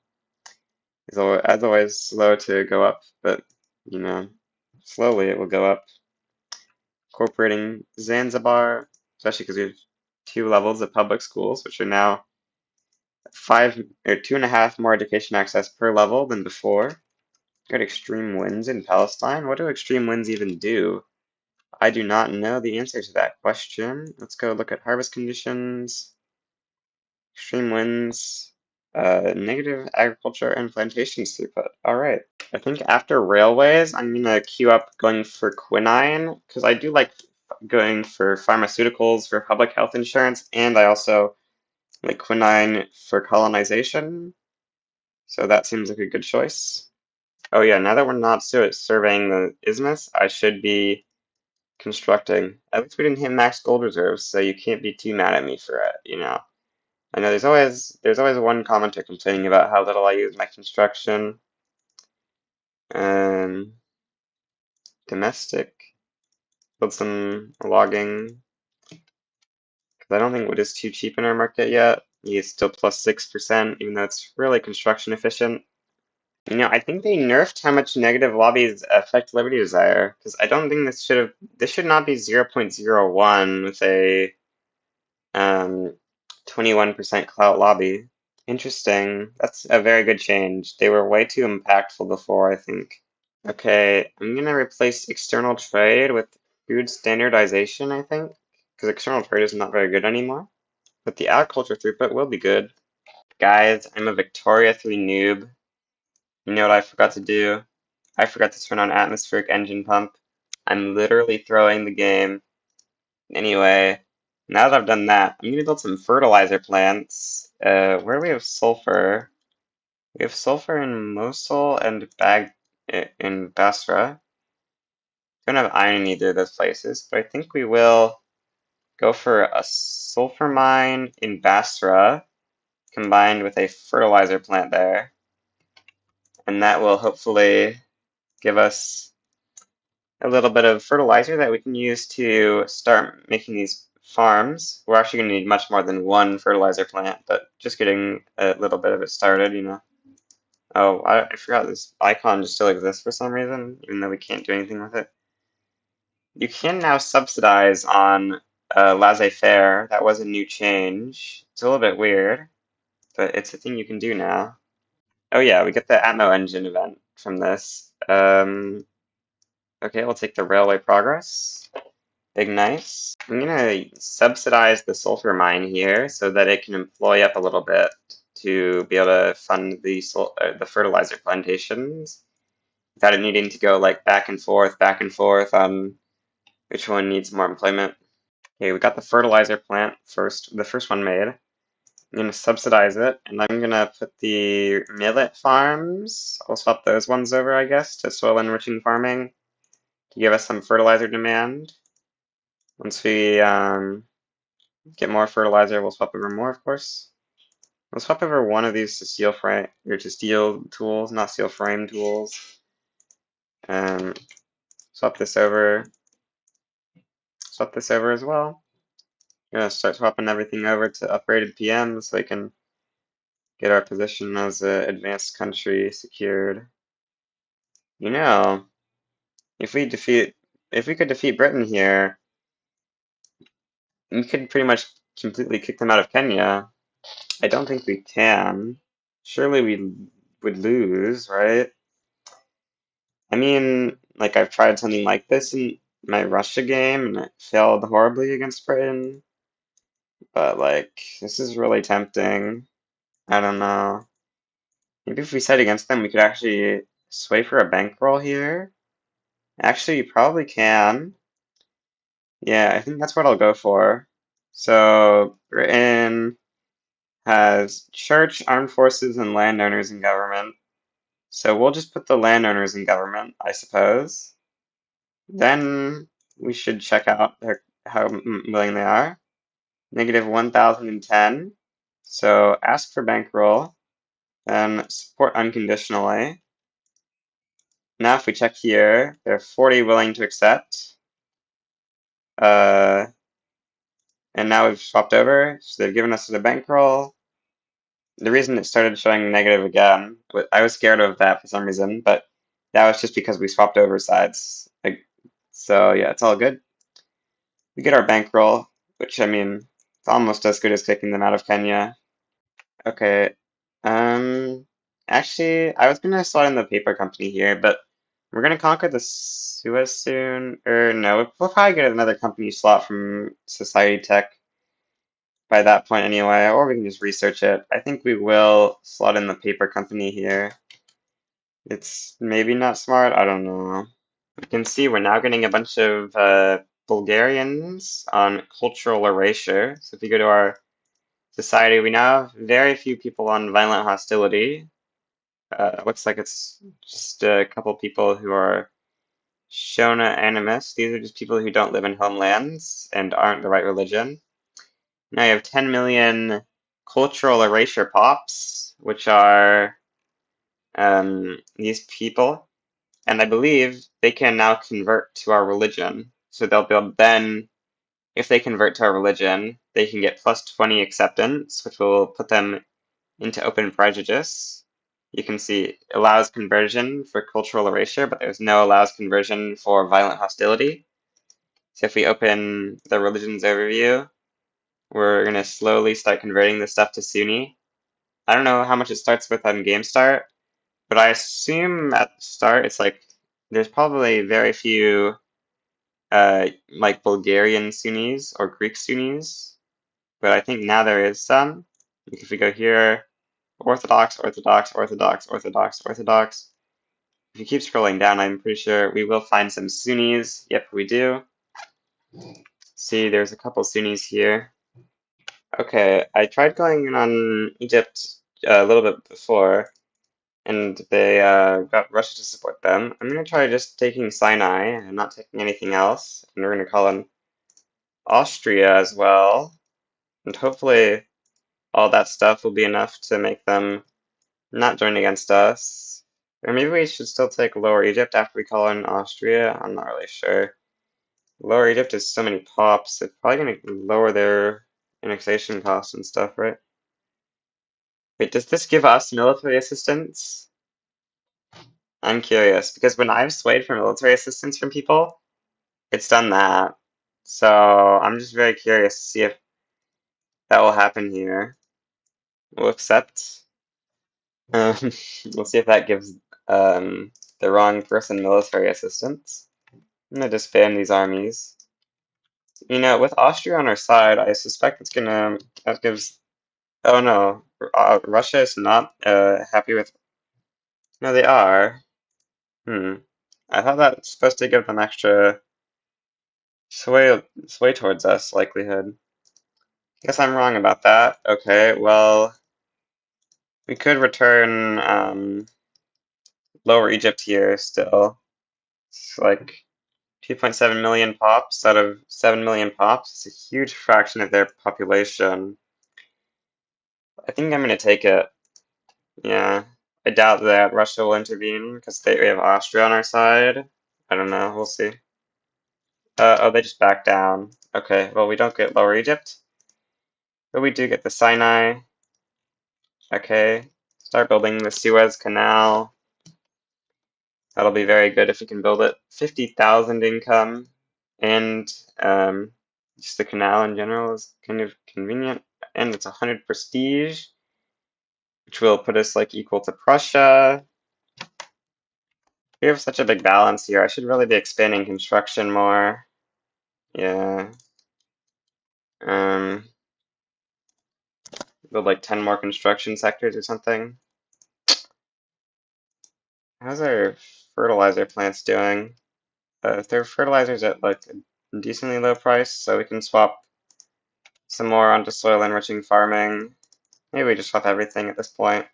as always, slow to go up, but, slowly it will go up. Incorporating Zanzibar, especially because we have 2 levels of public schools, which are now 2.5 more education access per level than before. Got extreme winds in Palestine. What do extreme winds even do? I do not know the answer to that question. Let's go look at harvest conditions. Extreme winds, negative agriculture and plantations throughput. All right. I think after railways, I'm gonna queue up going for quinine because I do like going for pharmaceuticals for public health insurance, and I also like quinine for colonization. So that seems like a good choice. Oh yeah, now that we're not surveying the isthmus, I should be constructing. At least we didn't hit max gold reserves, so you can't be too mad at me for it, I know there's always one commenter complaining about how little I use my construction. Um, Domestic, build some logging. 'Cause I don't think wood is too cheap in our market yet. It's still plus 6%, even though it's really construction efficient. I think they nerfed how much negative lobbies affect Liberty Desire, because I don't think this should not be 0.01 with a 21% clout lobby. Interesting. That's a very good change. They were way too impactful before, I think. Okay, I'm gonna replace external trade with food standardization, I think, because external trade is not very good anymore. But the agriculture throughput will be good. Guys, I'm a Victoria 3 noob. You know what I forgot to do? I forgot to turn on atmospheric engine pump. I'm literally throwing the game. Anyway, now that I've done that, I'm gonna build some fertilizer plants. Where do we have sulfur? We have sulfur in Mosul and in Basra. Don't have iron in either of those places, but I think we will go for a sulfur mine in Basra combined with a fertilizer plant there. And that will hopefully give us a little bit of fertilizer that we can use to start making these farms. We're actually going to need much more than one fertilizer plant, but just getting a little bit of it started. Oh, I forgot this icon just still exists for some reason, even though we can't do anything with it. You can now subsidize on laissez-faire. That was a new change. It's a little bit weird, but it's a thing you can do now. Oh yeah, we get the Atmo engine event from this. Okay, we'll take the railway progress. Big nice. I'm gonna subsidize the sulfur mine here so that it can employ up a little bit to be able to fund the fertilizer plantations without it needing to go like back and forth on which one needs more employment. Okay, we got the fertilizer plant first, the first one made. I'm gonna subsidize it, and I'm gonna put the millet farms. I'll swap those ones over, I guess, to soil enriching farming to give us some fertilizer demand. Once we get more fertilizer, we'll swap over more, of course. We'll swap over one of these to steel frame or to steel tools, not steel frame tools. Um, swap this over. Swap this over as well. I'm gonna start swapping everything over to upgraded PMs so we can get our position as an advanced country secured. You know, if we could defeat Britain here, we could pretty much completely kick them out of Kenya. I don't think we can. Surely we would lose, right? I mean, like I've tried something like this in my Russia game and it failed horribly against Britain. But like, this is really tempting. I don't know. Maybe if we side against them, we could actually sway for a bankroll here. Actually, you probably can. Yeah, I think that's what I'll go for. So, Britain has church, armed forces, and landowners in government. So we'll just put the landowners in government, I suppose. Then we should check out how willing they are. Negative 1,010. So ask for bankroll, then support unconditionally. Now if we check here, they're 40 willing to accept. Uh, and now we've swapped over, so they've given us the bankroll. The reason it started showing negative again, I was scared of that for some reason, but that was just because we swapped over sides. So yeah, it's all good. We get our bankroll, which I mean, it's almost as good as kicking them out of Kenya. Okay. Um, Actually, I was gonna slot in the paper company here, but we're gonna conquer the Suez soon. Or no, we'll probably get another company slot from Society Tech by that point anyway, or we can just research it. I think we will slot in the paper company here. It's maybe not smart, I don't know. You can see we're now getting a bunch of Bulgarians on cultural erasure. So if you go to our society, we now have very few people on violent hostility. Looks like it's just a couple people who are Shona animus. These are just people who don't live in homelands and aren't the right religion. Now you have 10 million cultural erasure pops, which are these people, and I believe they can now convert to our religion. So they'll be able, then, if they convert to our religion, they can get plus 20 acceptance, which will put them into open prejudice. You can see allows conversion for cultural erasure, but there's no allows conversion for violent hostility. So if we open the religions overview, we're going to slowly start converting this stuff to Sunni. I don't know how much it starts with on game start, but I assume at the start it's like there's probably very few like Bulgarian Sunnis or Greek Sunnis, but I think now there is some. If we go here, Orthodox, Orthodox, Orthodox, Orthodox, Orthodox. If you keep scrolling down, I'm pretty sure we will find some Sunnis. Yep, we do. See, there's a couple Sunnis here. Okay, I tried going in on Egypt a little bit before, and they got Russia to support them. I'm going to try just taking Sinai and not taking anything else, and we're going to call in Austria as well, and hopefully all that stuff will be enough to make them not join against us. Or maybe we should still take Lower Egypt after we call in Austria. I'm not really sure. Lower Egypt has so many pops, it's probably going to lower their annexation costs and stuff, right? Wait, does this give us military assistance? I'm curious, because when I've swayed for military assistance from people, it's done that. So I'm just very curious to see if that will happen here. We'll accept. Um, we'll see if that gives the wrong person military assistance. I'm gonna disband these armies. You know, with Austria on our side, I suspect it's gonna that gives. Oh no, Russia is not happy with. No, they are. Hmm. I thought that's supposed to give them extra sway towards us likelihood. Guess I'm wrong about that. Okay, well, we could return Lower Egypt here still. It's like 2.7 million pops out of 7 million pops. It's a huge fraction of their population. I think I'm gonna take it. Yeah. I doubt that Russia will intervene because we have Austria on our side. I don't know. We'll see. Oh, they just backed down. Okay, well, we don't get Lower Egypt, but we do get the Sinai. Okay, start building the Suez Canal. That'll be very good if we can build it. 50,000 income, and just the canal in general is kind of convenient. And it's 100 prestige, which will put us like equal to Prussia. We have such a big balance here. I should really be expanding construction more. Yeah. Um, build like 10 more construction sectors or something. How's our fertilizer plants doing? If their fertilizer's at like a decently low price, so we can swap some more onto soil enriching farming. Maybe we just swap everything at this point.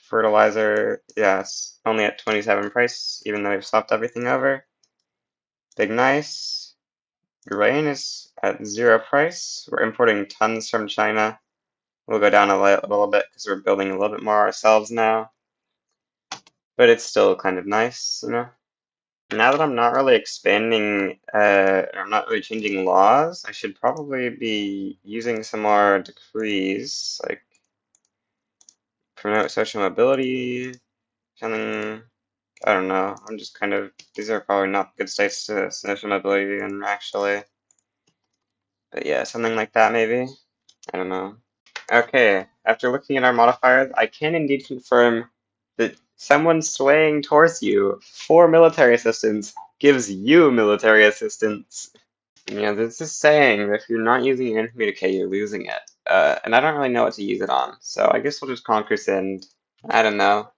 Fertilizer, yes, only at 27 price, even though we've swapped everything over. Big nice. Grain is at 0 price. We're importing tons from China. We'll go down a little bit because we're building a little bit more ourselves now. But it's still kind of nice, you know? Now that I'm not really expanding, I'm not really changing laws, I should probably be using some more decrees, like promote social mobility, something, I don't know, I'm just kind of, these are probably not good states to social mobility in actually. But yeah, something like that maybe, I don't know. Okay, after looking at our modifiers, I can indeed confirm that someone swaying towards you for military assistance gives you military assistance. Yeah, there's this saying that if you're not using your enemy to K, you're losing it. And I don't really know what to use it on, so I guess we'll just conquer Sind. I don't know.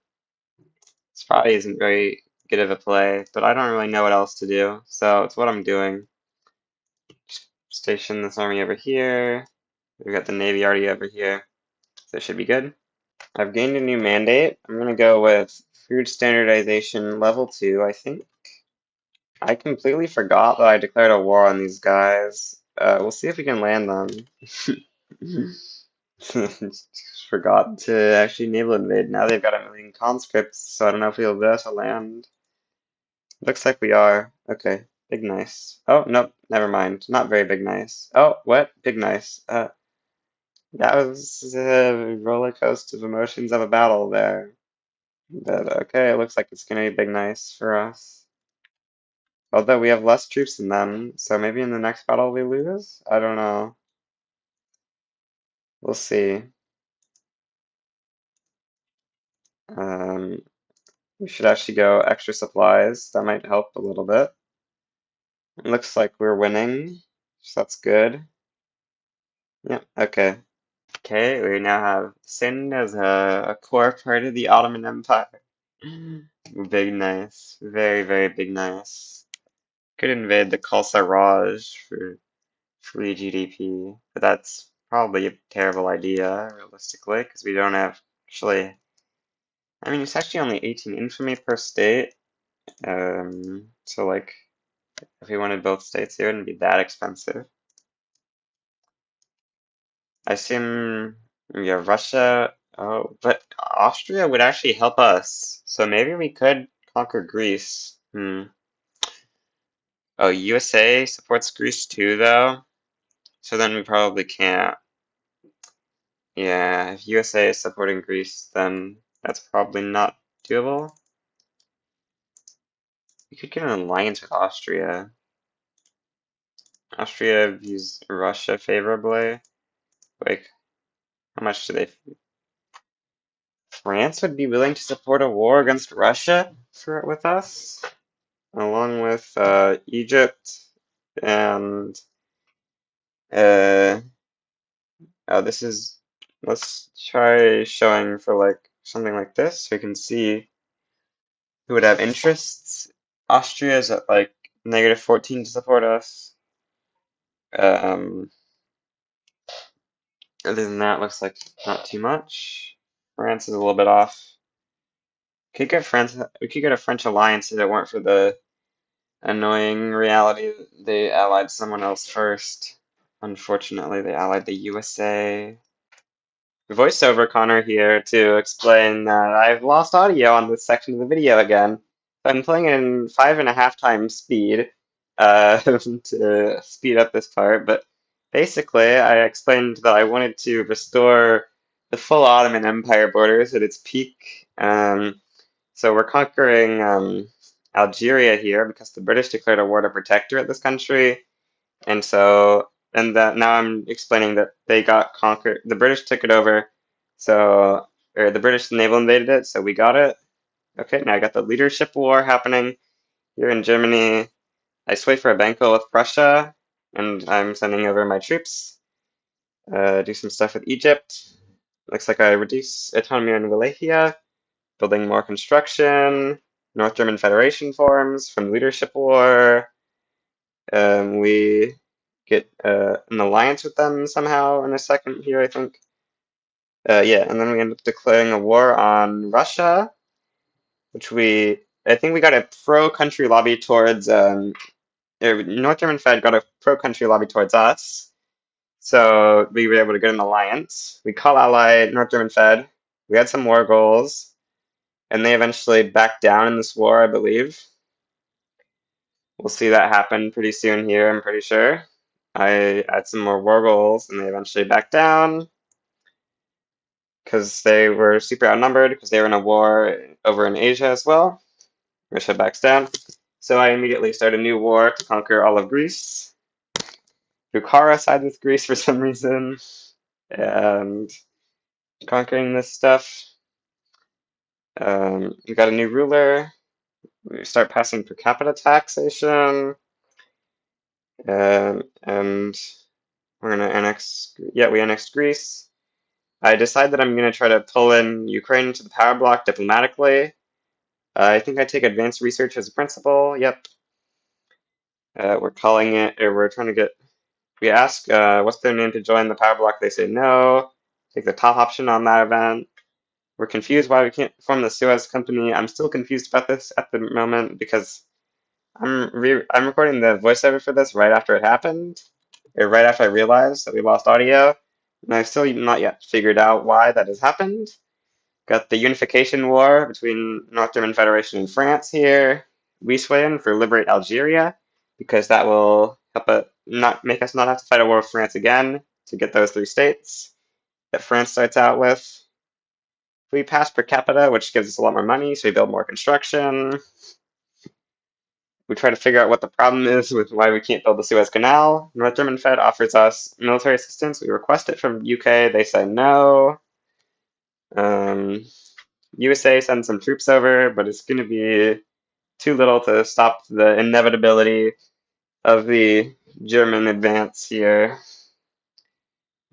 This probably isn't very good of a play, but I don't really know what else to do, so it's what I'm doing. Just station this army over here. We've got the navy already over here, so it should be good. I've gained a new mandate. I'm gonna go with food standardization level 2, I think. I completely forgot that I declared a war on these guys. We'll see if we can land them. Just forgot to actually naval invade. Now they've got a million conscripts, so I don't know if we'll be able to land. Looks like we are. Okay, big nice. Oh, nope, never mind. Not very big nice. Oh, what? Big nice. That was a roller coaster of emotions of a battle there. But okay, it looks like it's gonna be big nice for us. Although we have less troops than them, so maybe in the next battle we lose? I don't know. We'll see. Um, we should actually go extra supplies. That might help a little bit. It looks like we're winning, so that's good. Yep, okay. Okay, we now have Sind as a core part of the Ottoman Empire. Big nice. Very, very big nice. Could invade the Khalsa Raj for free GDP, but that's probably a terrible idea, realistically, because we don't have actually. I mean, it's actually only 18 infamy per state. So like, if we wanted both states, it wouldn't be that expensive. I assume, yeah, Russia. Oh, but Austria would actually help us. So maybe we could conquer Greece. Oh, USA supports Greece too, though. So then we probably can't. Yeah, if USA is supporting Greece, then that's probably not doable. We could get an alliance with Austria. Austria views Russia favorably. Like, how much do they? France would be willing to support a war against Russia with us, along with Egypt and uh, oh, this is. Let's try showing for like something like this so we can see who would have interests. Austria is at like -14 to support us. Um, Other than that, looks like not too much. France is a little bit off. Could get France. We could get a French alliance if it weren't for the annoying reality that they allied someone else first. Unfortunately, they allied the USA. Voiceover Connor here to explain that I've lost audio on this section of the video again. I'm playing in 5.5 times speed to speed up this part, but basically I explained that I wanted to restore the full Ottoman Empire borders at its peak. So we're conquering Algeria here because the British declared a war to protectorate this country. And so, and that now I'm explaining that they got conquered. The British took it over, so or the British naval invaded it, so we got it. Okay, now I got the leadership war happening here in Germany. I sway for a banco with Prussia, and I'm sending over my troops. Do some stuff with Egypt. Looks like I reduce autonomy in Wallachia, building more construction. North German Federation forms from leadership war. We get an alliance with them somehow in a second here, I think. Yeah, and then we end up declaring a war on Russia, which I think we got a pro-country lobby towards, North German Fed got a pro-country lobby towards us, so we were able to get an alliance. We call ally North German Fed. We had some war goals, and they eventually backed down in this war, I believe. We'll see that happen pretty soon here, I'm pretty sure. I had some more war goals, and they eventually backed down because they were super outnumbered because they were in a war over in Asia as well. Russia backs down. So I immediately start a new war to conquer all of Greece. Bukhara side with Greece for some reason, and conquering this stuff. We got a new ruler. We start passing per capita taxation, and we're gonna annex. Yeah, we annexed Greece. I decide that I'm gonna try to pull in Ukraine into the power block diplomatically. I think I take advanced research as a principal. Yep. We're calling it, or we're trying to get. We ask what's their name to join the power block. They say no. Take the top option on that event. We're confused why we can't form the Suez Company. I'm still confused about this at the moment because I'm recording the voiceover for this right after it happened, or right after I realized that we lost audio. And I've still not yet figured out why that has happened. Got the unification war between North German Federation and France here. We sway in for liberate Algeria because that will help not make us not have to fight a war with France again to get those 3 states that France starts out with. We pass per capita, which gives us a lot more money, so we build more construction. We try to figure out what the problem is with why we can't build the Suez Canal. North German Fed offers us military assistance. We request it from UK. They say no. USA sends some troops over, but it's going to be too little to stop the inevitability of the German advance here.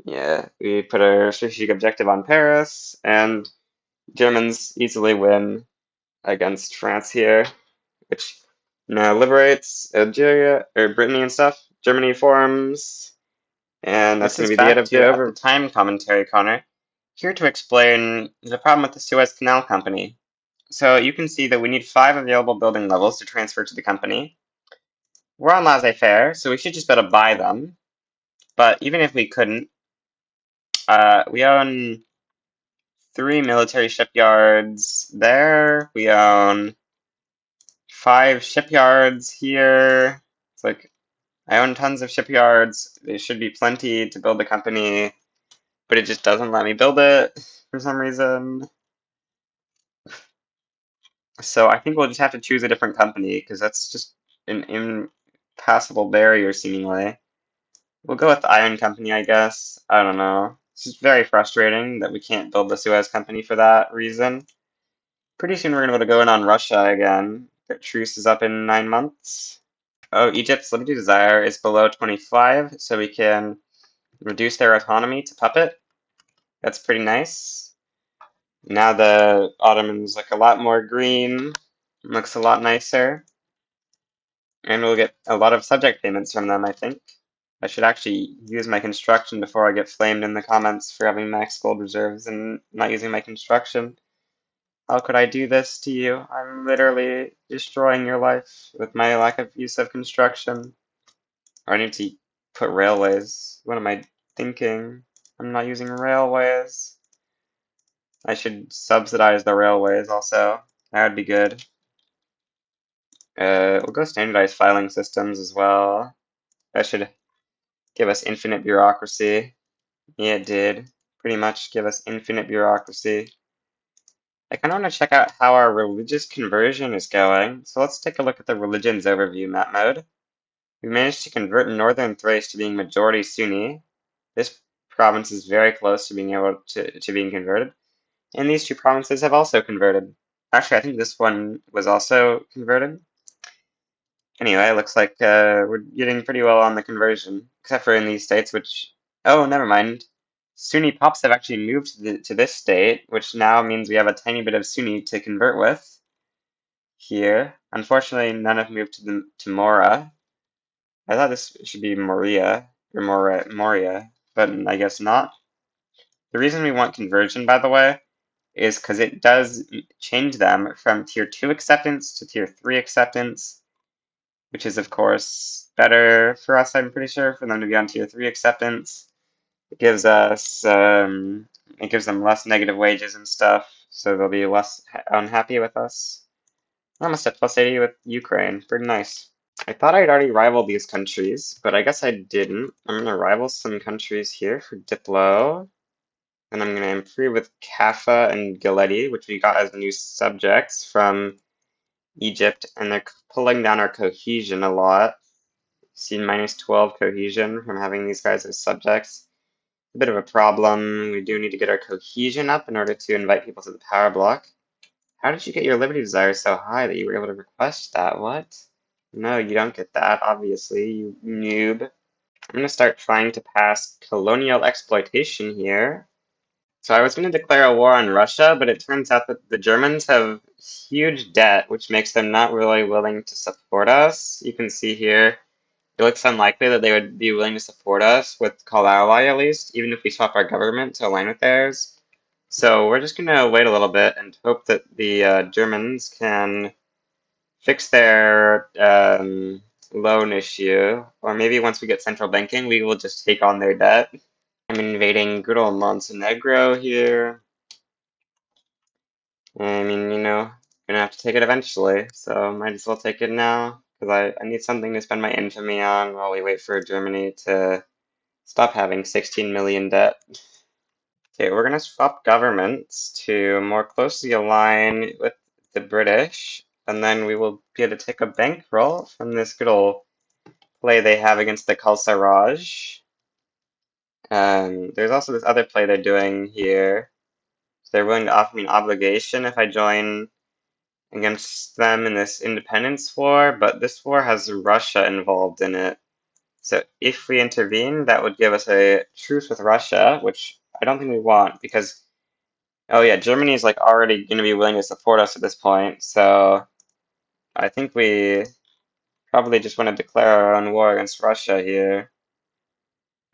Yeah, we put our strategic objective on Paris, and Germans easily win against France here, which now liberates Algeria, or Brittany and stuff. Germany forms, and that's going to be the end of the At the Time commentary, Connor. Here to explain the problem with the Suez Canal Company. So you can see that we need 5 available building levels to transfer to the company. We're on laissez-faire, so we should just be able to buy them. But even if we couldn't, we own 3 military shipyards there. We own 5 shipyards here. It's like, I own tons of shipyards. There should be plenty to build the company, but it just doesn't let me build it for some reason. So I think we'll just have to choose a different company, because that's just an impassable barrier, seemingly. We'll go with the Iron Company, I guess. I don't know. It's just very frustrating that we can't build the Suez Company for that reason. Pretty soon we're going to go in on Russia again. Their truce is up in 9 months. Oh, Egypt's Liberty Desire is below 25, so we can reduce their autonomy to puppet. That's pretty nice. Now the Ottomans look a lot more green. Looks a lot nicer. And we'll get a lot of subject payments from them, I think. I should actually use my construction before I get flamed in the comments for having max gold reserves and not using my construction. How could I do this to you? I'm literally destroying your life with my lack of use of construction. Or I need to put railways. What am I thinking? I'm not using railways. I should subsidize the railways also. That would be good. We'll go standardized filing systems as well. That should give us infinite bureaucracy. Yeah, it did. Pretty much give us infinite bureaucracy. I kind of want to check out how our religious conversion is going. So let's take a look at the religions overview map mode. We managed to convert northern Thrace to being majority Sunni. This province is very close to being able to being converted. And these 2 provinces have also converted. Actually, I think this one was also converted. Anyway, it looks like we're getting pretty well on the conversion, except for in these states, which... Oh, never mind. Sunni Pops have actually moved to this state, which now means we have a tiny bit of Sunni to convert with here. Unfortunately, none have moved to Mora. I thought this should be Moria, or Moria, but I guess not. The reason we want conversion, by the way, is because it does change them from Tier 2 acceptance to Tier 3 acceptance, which is, of course, better for us, I'm pretty sure, for them to be on Tier 3 acceptance. It gives us, it gives them less negative wages and stuff, so they'll be less unhappy with us. Almost at plus 80 with Ukraine. Pretty nice. I thought I'd already rivaled these countries, but I guess I didn't. I'm going to rival some countries here for Diplo. And I'm going to improve with Kaffa and Galetti, which we got as new subjects from Egypt, and they're pulling down our cohesion a lot. See minus 12 cohesion from having these guys as subjects. A bit of a problem. We do need to get our cohesion up in order to invite people to the power block. How did you get your liberty desire so high that you were able to request that? What? No, you don't get that, obviously, you noob. I'm going to start trying to pass colonial exploitation here. So I was going to declare a war on Russia, but it turns out that the Germans have huge debt, which makes them not really willing to support us. You can see here, it looks unlikely that they would be willing to support us with Call Ally at least, even if we swap our government to align with theirs. So we're just going to wait a little bit and hope that the Germans can fix their loan issue, or maybe once we get central banking, we will just take on their debt. I'm invading good old Montenegro here. I mean, gonna have to take it eventually, so might as well take it now, because I need something to spend my infamy on while we wait for Germany to stop having 16 million debt. Okay, we're gonna swap governments to more closely align with the British, and then we will be able to take a bankroll from this good old play they have against the Khalsa. There's also this other play they're doing here. They're willing to offer me an obligation if I join against them in this independence war, but this war has Russia involved in it. So if we intervene, that would give us a truce with Russia, which I don't think we want because, oh yeah, Germany is like already going to be willing to support us at this point. So I think we probably just want to declare our own war against Russia here.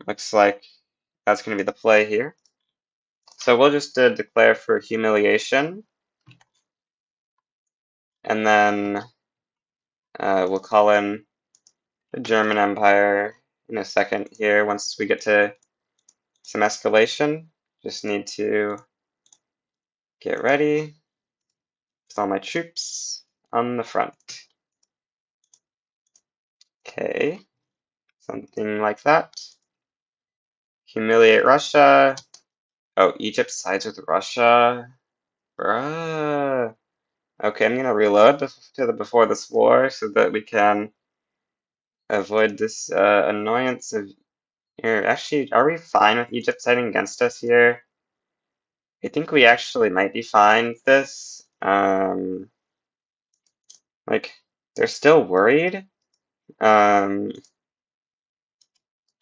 Looks like that's going to be the play here. So we'll just declare for humiliation, and then we'll call in the German Empire in a second here once we get to some escalation. Just need to get ready with all my troops on the front. Okay, something like that. Humiliate Russia. Oh, Egypt sides with Russia. Bruh. Okay, I'm gonna reload before this war so that we can avoid this annoyance of here. Actually, are we fine with Egypt siding against us here? I think we actually might be fine with this. Like, they're still worried. Um,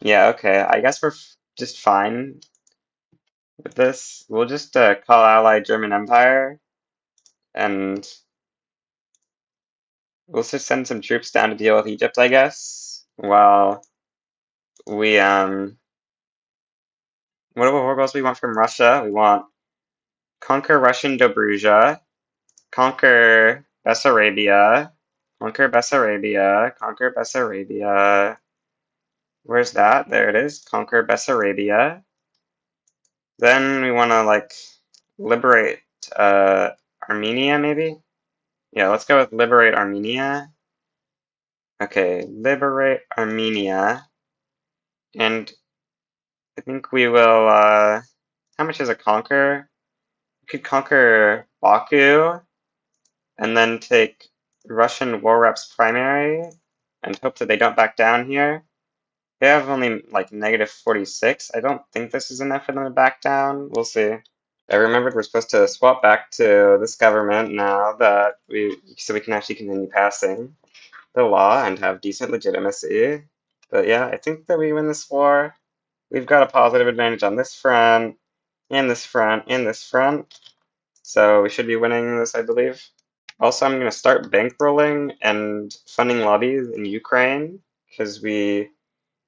yeah, okay. I guess we're just fine with this. We'll just call ally German Empire, and we'll just send some troops down to deal with Egypt, I guess. While we what else we want from Russia? We want conquer Russian Dobruja, conquer Bessarabia, conquer Bessarabia, conquer Bessarabia. Where's that? There it is. Conquer Bessarabia. Then we want to like liberate Armenia, maybe? Yeah, let's go with liberate Armenia. Okay, liberate Armenia. And I think we will how much is a conquer? We could conquer Baku and then take Russian war reps primary and hope that they don't back down here. They have only like negative 46. I don't think this is enough for them to back down. We'll see. I remembered we're supposed to swap back to this government now that so we can actually continue passing the law and have decent legitimacy. But yeah, I think that we win this war. We've got a positive advantage on this front, and this front, and this front. So we should be winning this, I believe. Also, I'm going to start bankrolling and funding lobbies in Ukraine because we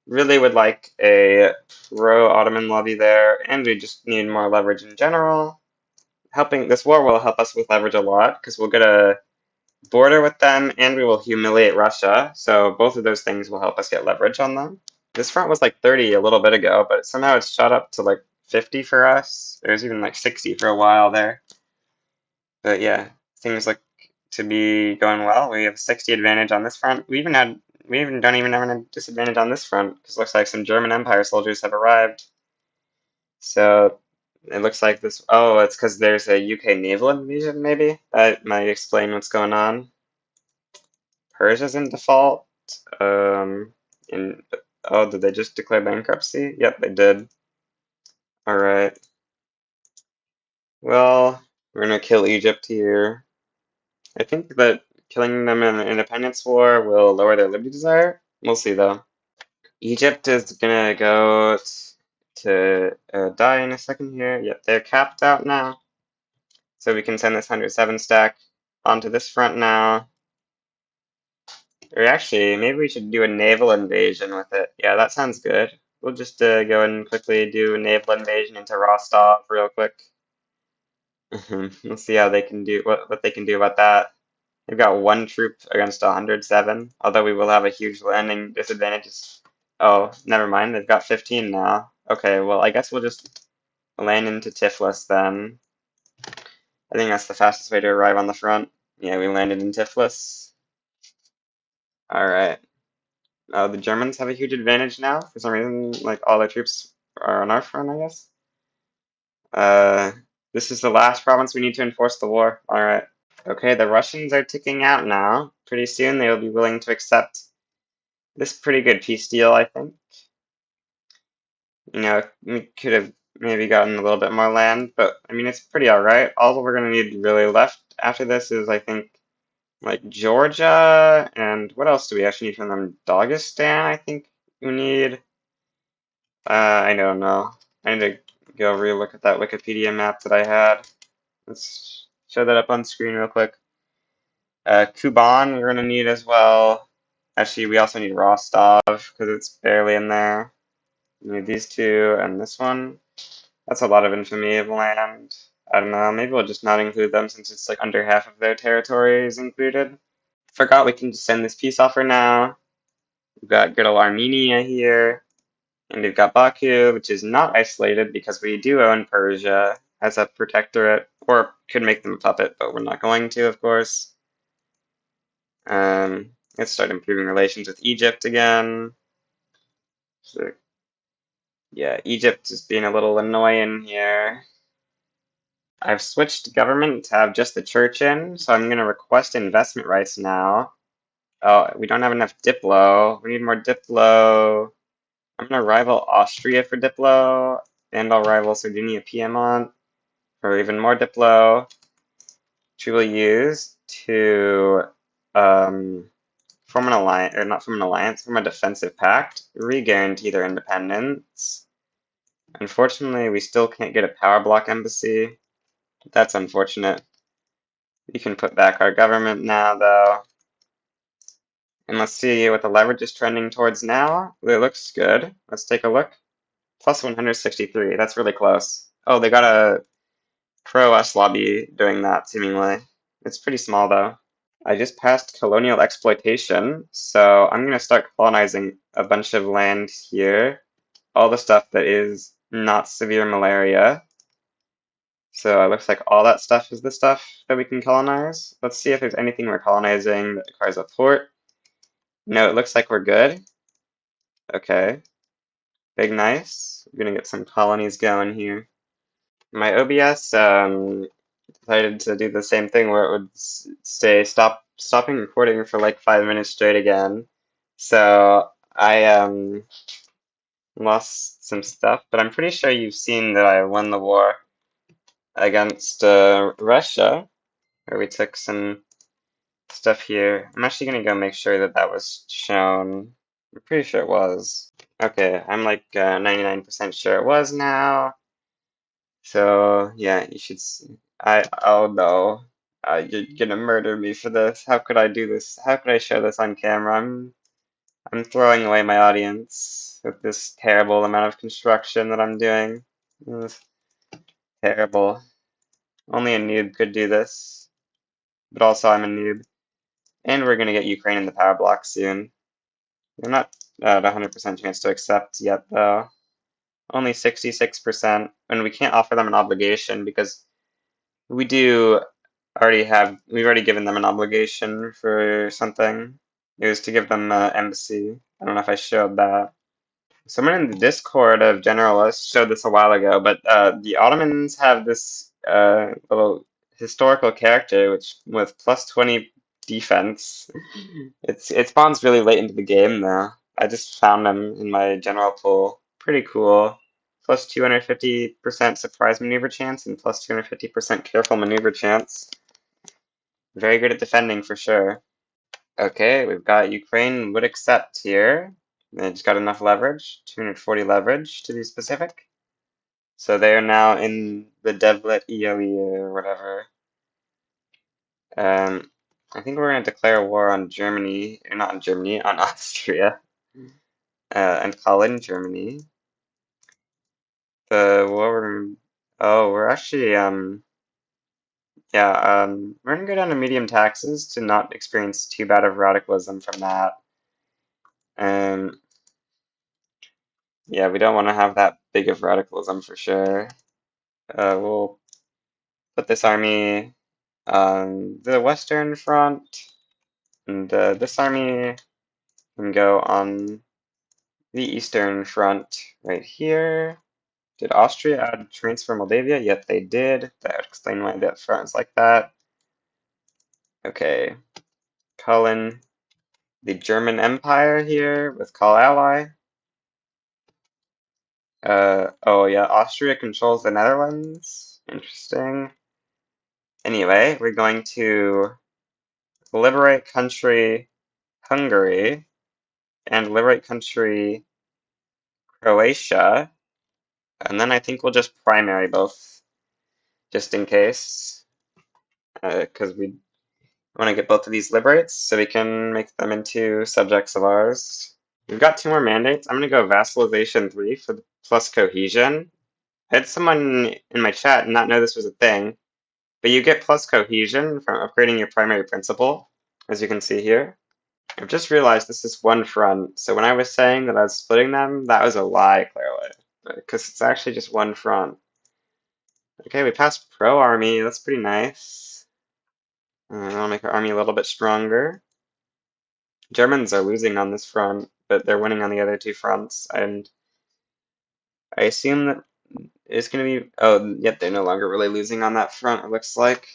really would like a pro-Ottoman lobby there, and we just need more leverage in general. Helping this war will help us with leverage a lot because we'll get a border with them and we will humiliate Russia. So both of those things will help us get leverage on them. This front was like 30 a little bit ago, but somehow it's shot up to like 50 for us. It was even like 60 for a while there. But yeah, seems like to be going well. We have 60 advantage on this front. We even don't even have a disadvantage on this front because it looks like some German Empire soldiers have arrived. So it looks like this. Oh, it's because there's a UK naval invasion, maybe? That might explain what's going on. Persia's in default. In oh, did they just declare bankruptcy? Yep, they did. All right. Well, we're gonna kill Egypt here. I think that killing them in an independence war will lower their liberty desire. We'll see though. Egypt is gonna go to die in a second here. Yep, they're capped out now. So we can send this 107 stack onto this front now. Or actually, maybe we should do a naval invasion with it. Yeah, that sounds good. We'll just go and quickly do a naval invasion into Rostov real quick. We'll see how they can do what they can do about that. They've got one troop against 107, although we will have a huge landing disadvantage. Oh, never mind. They've got 15 now. Okay, well, I guess we'll just land into Tiflis then. I think that's the fastest way to arrive on the front. Yeah, we landed in Tiflis. Alright. Oh, the Germans have a huge advantage now. For some reason, like, all their troops are on our front, I guess. Uh, this is the last province we need to enforce the war. Alright. Okay, the Russians are ticking out now. Pretty soon they will be willing to accept this pretty good peace deal, I think. You know, we could have maybe gotten a little bit more land, but I mean, it's pretty alright. All we're gonna need really left after this is, I think, like Georgia, and what else do we actually need from them? Dagestan, I think we need. I don't know. I need to go relook at that Wikipedia map that I had. Let's show that up on screen real quick. Kuban we're gonna need as well. Actually, we also need Rostov because it's barely in there. We need these two and this one. That's a lot of infamy of land. I don't know, maybe we'll just not include them since it's like under half of their territory is included. Forgot we can just send this peace offer now. We've got good old Armenia here. And we've got Baku, which is not isolated because we do own Persia as a protectorate, or could make them a puppet, but we're not going to, of course. Let's start improving relations with Egypt again. So, yeah, Egypt is being a little annoying here. I've switched government to have just the church in, so I'm going to request investment rights now. Oh, we don't have enough Diplo. We need more Diplo. I'm going to rival Austria for Diplo, and I'll rival Sardinia Piedmont for even more Diplo, which we will use to form an alliance, or not form an alliance, form a defensive pact, re-guarantee their independence. Unfortunately, we still can't get a power block embassy. That's unfortunate. We can put back our government now, though. And let's see what the leverage is trending towards now. It looks good. Let's take a look. Plus 163. That's really close. Oh, they got a pro-us lobby doing that, seemingly. It's pretty small, though. I just passed colonial exploitation, so I'm going to start colonizing a bunch of land here. All the stuff that is not severe malaria. So it looks like all that stuff is the stuff that we can colonize. Let's see if there's anything we're colonizing that requires a port. No, it looks like we're good. Okay. Big nice. We're gonna get some colonies going here. My OBS decided to do the same thing where it would say stopping recording for like 5 minutes straight again. So I lost some stuff, but I'm pretty sure you've seen that I won the war against Russia, where we took some stuff here. I'm actually gonna go make sure that that was shown. I'm pretty sure it was. Okay, I'm like 99% sure it was now. So yeah, you should. Oh no, you're gonna murder me for this. How could I do this? How could I show this on camera? I'm throwing away my audience with this terrible amount of construction that I'm doing. This terrible. Only a noob could do this. But also I'm a noob. And we're gonna get Ukraine in the power block soon. We're not at 100% chance to accept yet though. Only 66%, and we can't offer them an obligation because we do we've already given them an obligation for something. It was to give them an embassy. I don't know if I showed that. Someone in the Discord of Generalists showed this a while ago, but the Ottomans have this little historical character which with plus 20 defense. It spawns really late into the game though. I just found them in my general pool. Pretty cool. Plus 250% surprise maneuver chance and plus 250% careful maneuver chance. Very good at defending for sure. Okay, we've got Ukraine would accept here. They just got enough leverage, 240 leverage to be specific. So they are now in the Devlet EOE or whatever. I think we're going to declare war on Germany, or not on Germany, on Austria, and call in Germany. The war, oh, we're actually, yeah, we're going to go down to medium taxes to not experience too bad of radicalism from that. Um, Yeah, we don't want to have that big of radicalism for sure. We'll put this army on the Western Front, and this army can go on the Eastern Front right here. Did Austria transfer Moldavia? Yep, they did. That would explain why that front is like that. Okay, Cullen, the German Empire here with Call Ally. Oh yeah, Austria controls the Netherlands. Interesting. Anyway, we're going to liberate country Hungary and liberate country Croatia. And then I think we'll just primary both, just in case, because we want to get both of these liberates so we can make them into subjects of ours. We've got 2 more mandates. I'm going to go vassalization 3 for the plus cohesion. I had someone in my chat not know this was a thing, but you get plus cohesion from upgrading your primary principle, as you can see here. I've just realized this is one front, so when I was saying that I was splitting them, that was a lie, clearly, because it's actually just one front. Okay, we passed pro army, that's pretty nice. I'll make our army a little bit stronger. Germans are losing on this front, but they're winning on the other 2 fronts, and I assume that it's going to be... Oh, yep, they're no longer really losing on that front, it looks like.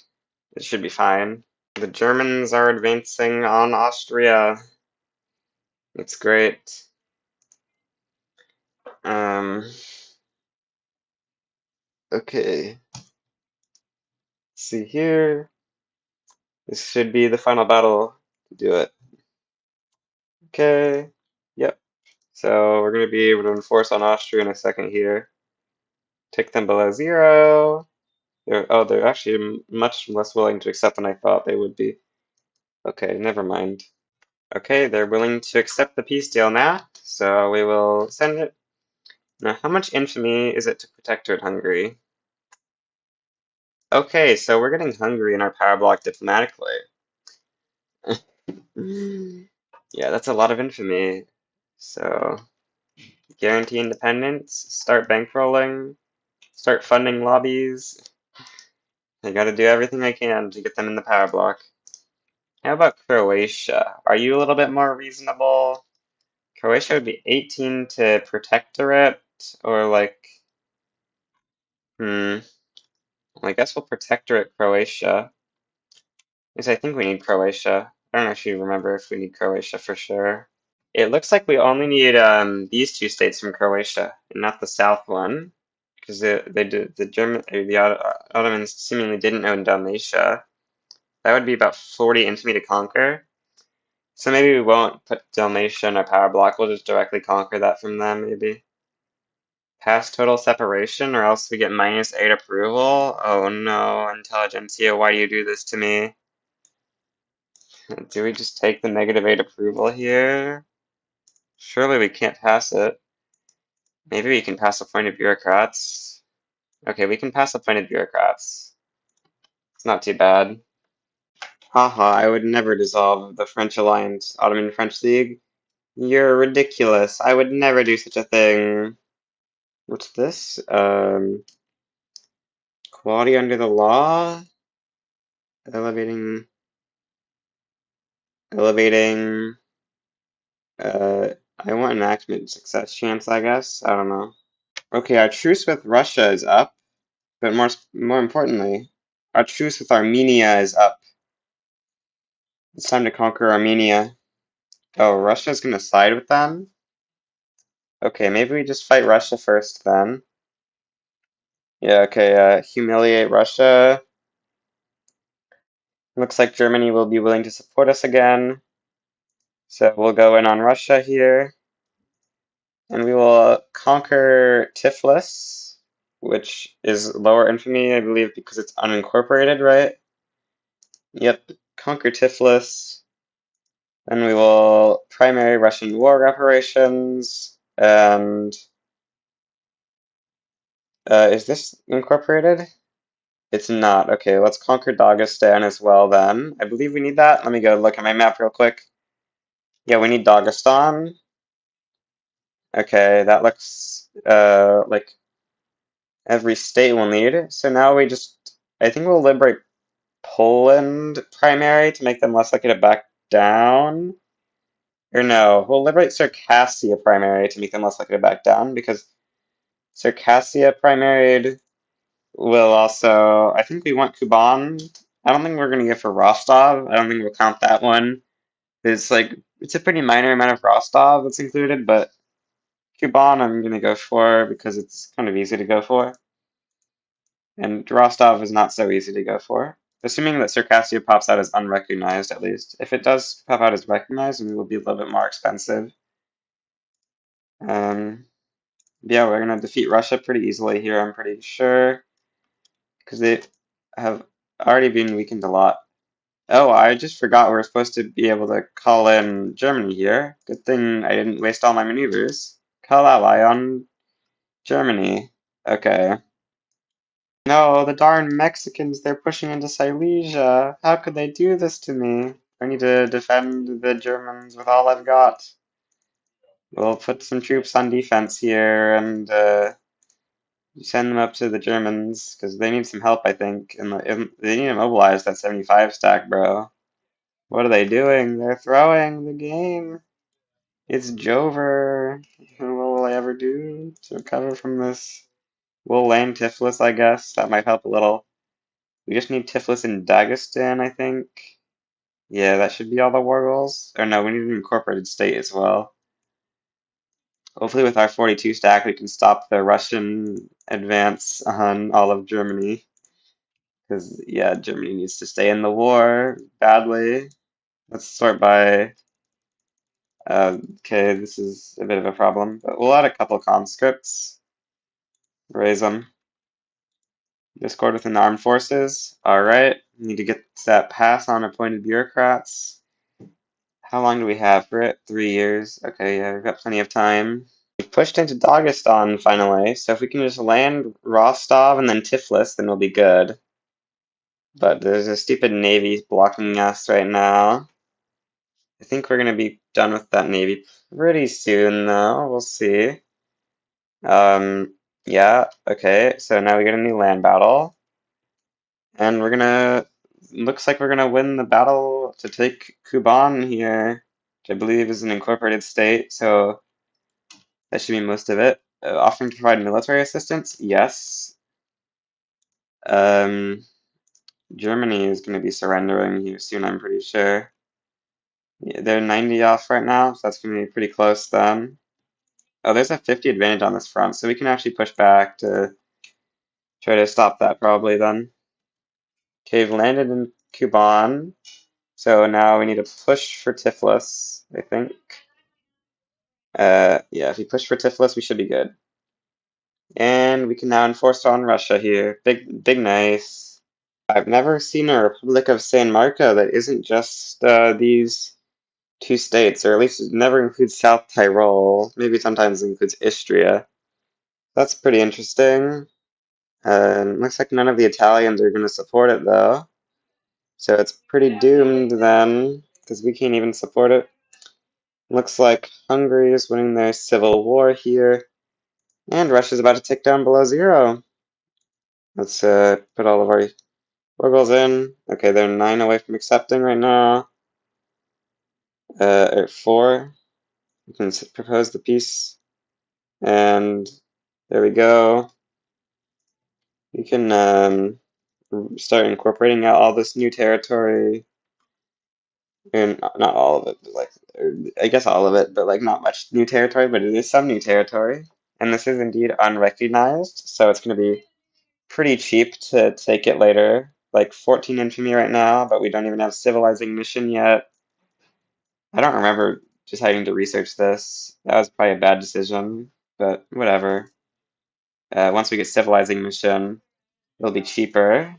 It should be fine. The Germans are advancing on Austria. It's great. Okay. See here. This should be the final battle to do it. Okay. Yep. So we're going to be able to enforce on Austria in a second here. Take them below 0. They're actually much less willing to accept than I thought they would be. Okay, never mind. Okay, they're willing to accept the peace deal now, so we will send it. Now, how much infamy is it to protectorate Hungary? Okay, so we're getting Hungary in our power block diplomatically. Yeah, that's a lot of infamy. So, guarantee independence, start bankrolling, start funding lobbies. I gotta do everything I can to get them in the power block. How about Croatia? Are you a little bit more reasonable? Croatia would be 18 to protectorate, or like, well, I guess we'll protectorate Croatia. Because I think we need Croatia. I don't actually remember if we need Croatia for sure. It looks like we only need these 2 states from Croatia, and not the south one, because they did the Ottomans seemingly didn't own Dalmatia. That would be about 40 infamy to conquer. So maybe we won't put Dalmatia in our power block. We'll just directly conquer that from them, maybe. Pass total separation, or else we get -8 approval. Oh no, Intelligentsia, why do you do this to me? Do we just take the -8 approval here? Surely we can't pass it. Maybe we can pass appointed bureaucrats. Okay, we can pass appointed bureaucrats. It's not too bad. Haha, I would never dissolve the French alliance, Ottoman French League. You're ridiculous. I would never do such a thing. What's this? Quality under the law? Elevating... Elevating... I want enactment success chance, I guess. I don't know. Okay, our truce with Russia is up. But more importantly, our truce with Armenia is up. It's time to conquer Armenia. Oh, Russia's gonna side with them? Okay, maybe we just fight Russia first then. Yeah, okay, humiliate Russia. Looks like Germany will be willing to support us again. So we'll go in on Russia here. And we will conquer Tiflis, which is lower infamy, I believe, because it's unincorporated, right? Yep, conquer Tiflis. Then we will primary Russian war reparations, and is this incorporated? It's not. Okay, let's conquer Dagestan as well then. I believe we need that. Let me go look at my map real quick. Yeah, we need Dagestan. Okay, that looks like every state will need. So now we just, I think we'll liberate Poland primary to make them less likely to back down. Or no, we'll liberate Circassia primary to make them less likely to back down because Circassia primaried will also, I think we want Kuban. I don't think we're going to go for Rostov. I don't think we'll count that one. It's a pretty minor amount of Rostov that's included, but Kuban I'm going to go for because it's kind of easy to go for. And Rostov is not so easy to go for. Assuming that Circassia pops out as unrecognized, at least. If it does pop out as recognized, then it will be a little bit more expensive. Yeah, we're going to defeat Russia pretty easily here, I'm pretty sure. Because they have already been weakened a lot. Oh, I just forgot we're supposed to be able to call in Germany here. Good thing I didn't waste all my maneuvers. Call ally on Germany. Okay. No, the darn Mexicans, they're pushing into Silesia. How could they do this to me? I need to defend the Germans with all I've got. We'll put some troops on defense here and send them up to the Germans, because they need some help, I think. And they need to mobilize that 75 stack, bro. What are they doing? They're throwing the game. It's Jover. What will I ever do to recover from this? We'll land Tiflis, I guess. That might help a little. We just need Tiflis and Dagestan, I think. Yeah, that should be all the war goals. Or no, we need an incorporated state as well. Hopefully with our 42 stack we can stop the Russian advance on all of Germany. Because, yeah, Germany needs to stay in the war badly. Let's sort by... okay, this is a bit of a problem. But we'll add a couple conscripts. Raise them. Discord within the armed forces. Alright, need to get that pass on appointed bureaucrats. How long do we have for it? 3 years. Okay, yeah, we've got plenty of time. We've pushed into Dagestan finally, so if we can just land Rostov and then Tiflis, then we'll be good. But there's a stupid navy blocking us right now. I think we're going to be done with that navy pretty soon, though. We'll see. Yeah, okay, so now we get a new land battle. And we're gonna... Looks like we're gonna win the battle to take Kuban here, which I believe is an incorporated state, so that should be most of it. Offering to provide military assistance? Yes. Germany is going to be surrendering here soon, I'm pretty sure. Yeah, they're 90 off right now, so that's going to be pretty close then. Oh, there's a 50 advantage on this front, so we can actually push back to try to stop that probably then. Okay, we've landed in Kuban, so now we need to push for Tiflis, I think. Yeah, if we push for Tiflis, we should be good. And we can now enforce on Russia here. Big nice. I've never seen a Republic of San Marco that isn't just these two states, or at least it never includes South Tyrol. Maybe sometimes it includes Istria. That's pretty interesting. Looks like none of the Italians are going to support it, though. So it's pretty doomed then, because we can't even support it. Looks like Hungary is winning their civil war here, and Russia's about to tick down below zero. Let's put all of our war goals in. Okay, they're 9 away from accepting right now. Or 4. We can propose the peace. And there we go. We can start incorporating out all this new territory. And not all of it, but like, I guess all of it, but like not much new territory, but it is some new territory. And this is indeed unrecognized, so it's going to be pretty cheap to take it later. Like 14 infamy right now, but we don't even have civilizing mission yet. I don't remember deciding to research this. That was probably a bad decision, but whatever. Once we get civilizing mission, it'll be cheaper.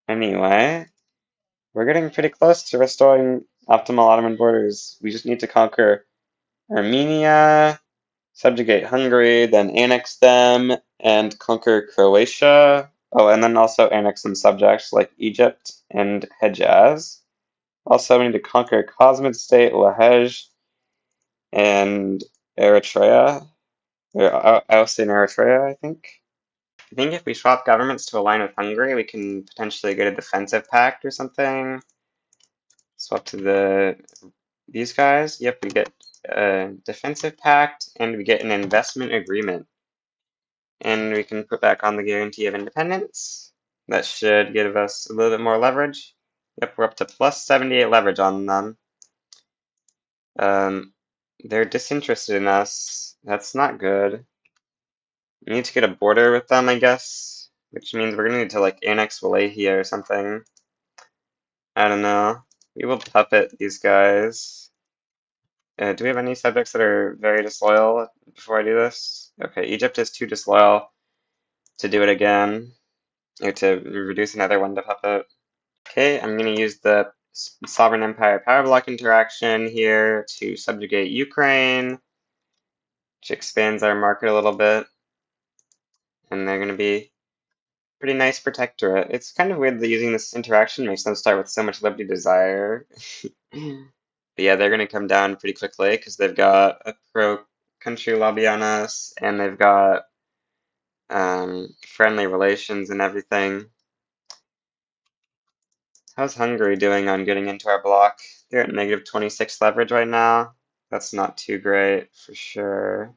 Anyway, we're getting pretty close to restoring optimal Ottoman borders. We just need to conquer Armenia, subjugate Hungary, then annex them, and conquer Croatia. Oh, and then also annex some subjects like Egypt and Hejaz. Also, we need to conquer Cosmid State, Lahej, and Eritrea. Ousting Eritrea, I think. I think if we swap governments to align with Hungary, we can potentially get a defensive pact or something. Swap to these guys. Yep, we get a defensive pact and we get an investment agreement. And we can put back on the guarantee of independence. That should give us a little bit more leverage. Yep, we're up to plus 78 leverage on them. They're disinterested in us. That's not good. We need to get a border with them, I guess. Which means we're gonna need to like annex Wallachia or something. I don't know. We will puppet these guys. Do we have any subjects that are very disloyal before I do this? Okay, Egypt is too disloyal to do it again. Or to reduce another one to puppet. Okay, I'm going to use the Sovereign Empire power block interaction here to subjugate Ukraine, which expands our market a little bit. And they're going to be pretty nice protectorate. It's kind of weird that using this interaction makes them start with so much liberty desire. But yeah, they're going to come down pretty quickly because they've got a pro-country lobby on us, and they've got friendly relations and everything. How's Hungary doing on getting into our block? They're at negative 26 leverage right now. That's not too great for sure.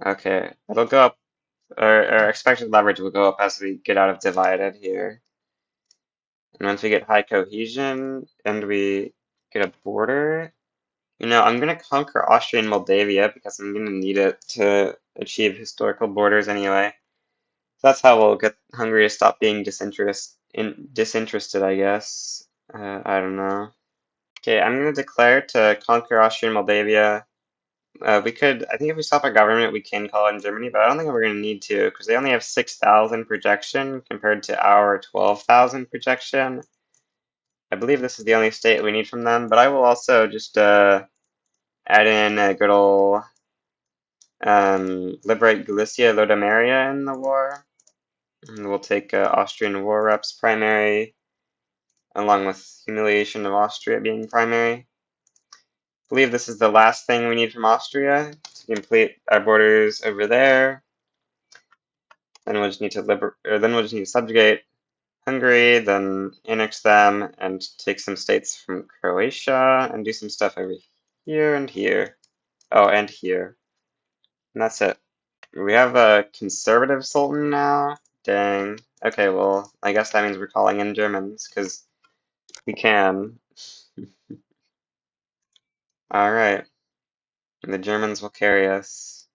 Okay, it'll go up. Our expected leverage will go up as we get out of divided here. And once we get high cohesion and we get a border, I'm going to conquer Austria and Moldavia because I'm going to need it to achieve historical borders anyway. So that's how we'll get Hungary to stop being disinterested, I guess. I don't know. Okay, I'm going to declare to conquer Austria and Moldavia. I think if we stop our government, we can call in Germany, but I don't think we're going to need to because they only have 6,000 projection compared to our 12,000 projection. I believe this is the only state we need from them, but I will also just add in a good old liberate Galicia, Lodomeria in the war. And we'll take Austrian war reps primary, along with humiliation of Austria being primary. I believe this is the last thing we need from Austria to complete our borders over there. Then we'll just need to subjugate Hungary, then annex them, and take some states from Croatia, and do some stuff over here and here. Oh, and here. And that's it. We have a conservative sultan now? Dang. Okay, well, I guess that means we're calling in Germans, because we can. Alright. The Germans will carry us.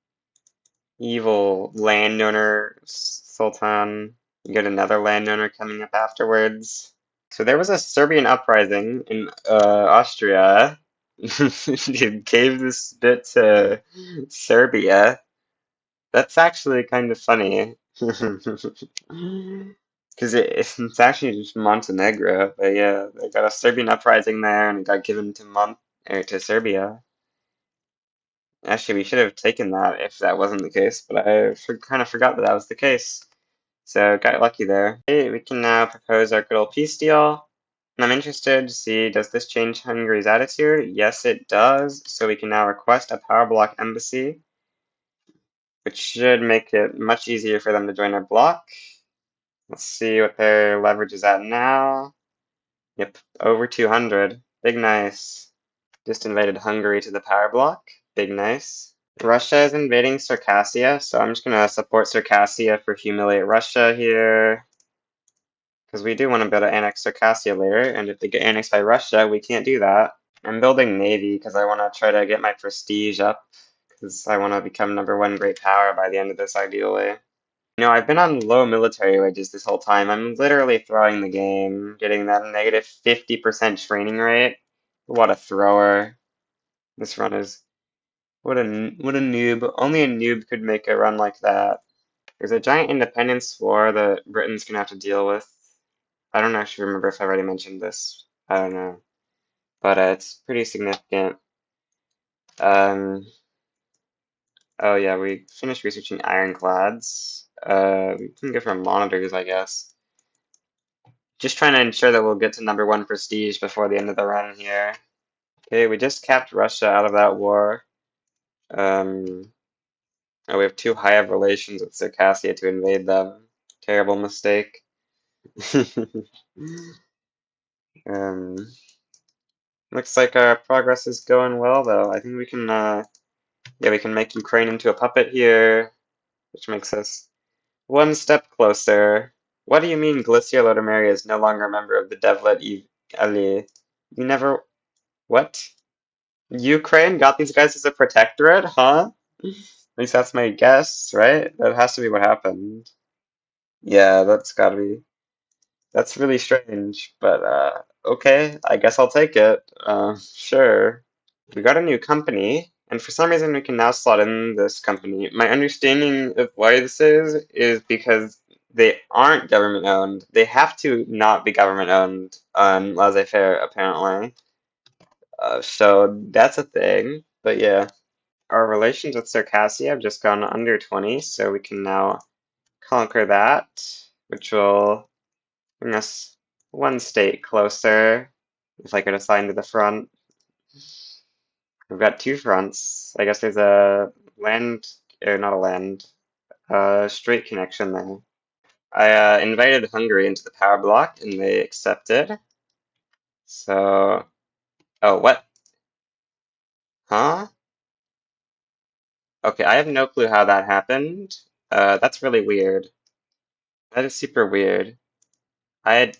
Evil landowner sultan. You get another landowner coming up afterwards. So there was a Serbian uprising in Austria. Dude gave this bit to Serbia. That's actually kind of funny. Because it's actually just Montenegro. But yeah, they got a Serbian uprising there and it got given to Serbia. Actually, we should have taken that if that wasn't the case, but I kind of forgot that that was the case. So got lucky there. Okay, we can now propose our good old peace deal. And I'm interested to see, does this change Hungary's attitude? Yes, it does. So we can now request a power block embassy, which should make it much easier for them to join our block. Let's see what their leverage is at now. Yep, over 200. Big nice. Just invaded Hungary to the power block. Big nice. Russia is invading Circassia, so I'm just going to support Circassia for humiliate Russia here. Because we do want to be able to annex Circassia later, and if they get annexed by Russia, we can't do that. I'm building Navy because I want to try to get my prestige up, because I want to become #1 great power by the end of this, ideally. I've been on low military wages this whole time. I'm literally throwing the game, getting that negative 50% training rate. What a thrower. This run is... what a noob. Only a noob could make a run like that. There's a giant independence war that Britain's gonna have to deal with. I don't actually remember if I already mentioned this. I don't know. But it's pretty significant. Um, oh yeah, we finished researching ironclads. We can go for monitors, I guess. Just trying to ensure that we'll get to #1 prestige before the end of the run here. Okay, we just capped Russia out of that war. Oh, we have too high of relations with Circassia to invade them. Terrible mistake. Um, looks like our progress is going well, though. I think we can, yeah, we can make Ukraine into a puppet here, which makes us one step closer. What do you mean Galicia Lodomeria is no longer a member of the Devlet Allié? You never... What? Ukraine got these guys as a protectorate, huh? At least that's my guess, right? That has to be what happened. Yeah, that's gotta be. That's really strange, but okay, I guess I'll take it. Sure. We got a new company, and for some reason we can now slot in this company. My understanding of why this is because they aren't government owned. They have to not be government owned on laissez-faire, apparently. So that's a thing, but yeah. Our relations with Circassia have just gone under 20, so we can now conquer that, which will bring us one state closer. If I could assign to the front. We've got two fronts. I guess there's a land, or not a land, straight connection there. I invited Hungary into the power block, and they accepted. So, oh, what? Huh? Okay, I have no clue how that happened. That's really weird. That is super weird. I had,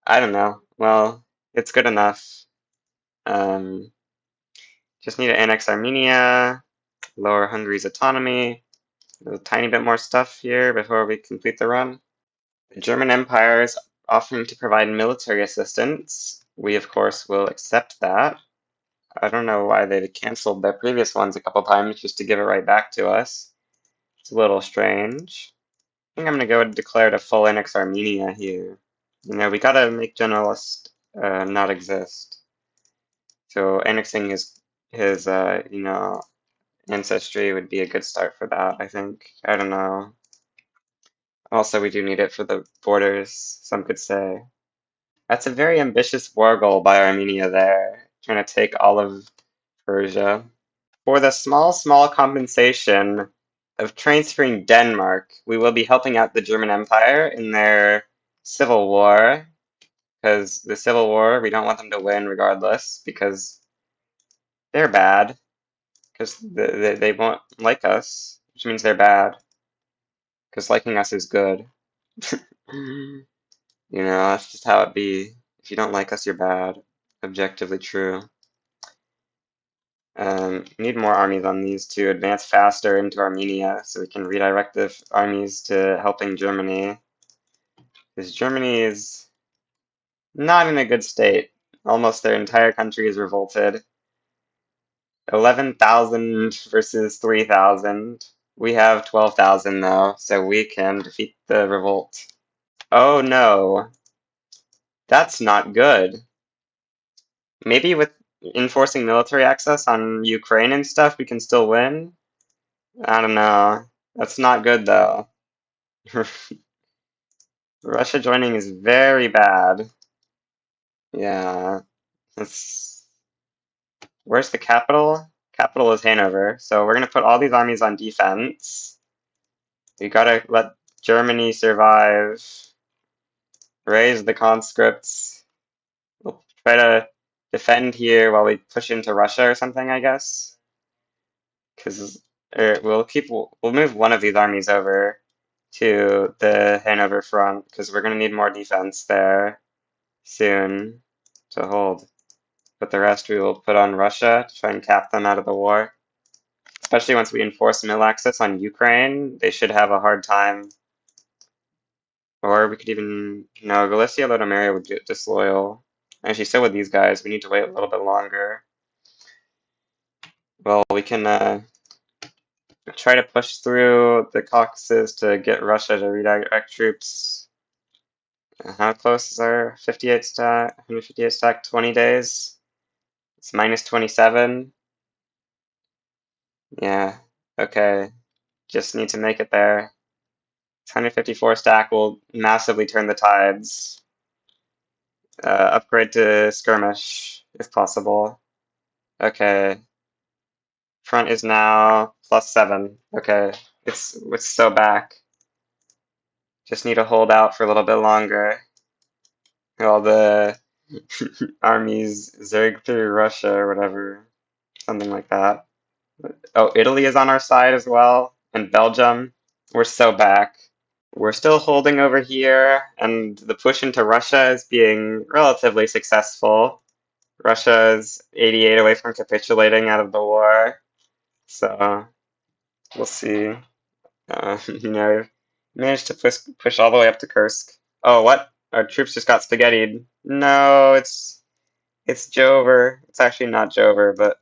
I don't know. Well, it's good enough. Um, just need to annex Armenia, lower Hungary's autonomy. A tiny bit more stuff here before we complete the run. The German Empire is offering to provide military assistance. We, of course, will accept that. I don't know why they canceled their previous ones a couple times just to give it right back to us. It's a little strange. I think I'm gonna go and declare to full annex Armenia here. You know, we gotta make generalist not exist. So annexing his you know, ancestry would be a good start for that, I think. I don't know. Also, we do need it for the borders, some could say. That's a very ambitious war goal by Armenia there, trying to take all of Persia. For the small compensation of transferring Denmark, we will be helping out the German Empire in their civil war, because the civil war, we don't want them to win regardless, because they're bad, because they won't like us, which means they're bad, because liking us is good. You know, that's just how it be. If you don't like us, you're bad. Objectively true. Need more armies on these to advance faster into Armenia so we can redirect the armies to helping Germany. Because Germany is not in a good state. Almost their entire country is revolted. 11,000 versus 3,000. We have 12,000 though, so we can defeat the revolt. Oh no, that's not good. Maybe with enforcing military access on Ukraine and stuff, we can still win? I don't know. That's not good though. Russia joining is very bad. Yeah. It's... Where's the capital? Capital is Hanover. So we're gonna put all these armies on defense. We gotta let Germany survive. Raise the conscripts. We'll try to defend here while we push into Russia or something, I guess. Because we'll move one of these armies over to the Hanover front because we're gonna need more defense there soon to hold. But the rest we will put on Russia to try and cap them out of the war. Especially once we enforce mill access on Ukraine, they should have a hard time. Or we could even, no, Galicia Lodomeria would get disloyal. Actually, so would these guys. We need to wait a little bit longer. Well, we can try to push through the Caucasus to get Russia to redirect troops. How close is our 58 stack? 158 stack, 20 days? It's minus 27. Yeah, okay. Just need to make it there. 154 stack will massively turn the tides. Upgrade to skirmish if possible. Okay. Front is now +7. Okay, it's so back. Just need to hold out for a little bit longer. While the armies zerg through Russia or whatever, something like that. Oh, Italy is on our side as well, and Belgium. We're so back. We're still holding over here, and the push into Russia is being relatively successful. Russia is 88 away from capitulating out of the war, so we'll see. Managed to push all the way up to Kursk. Oh, what? Our troops just got spaghettied. No, it's Jover. It's actually not Jover, but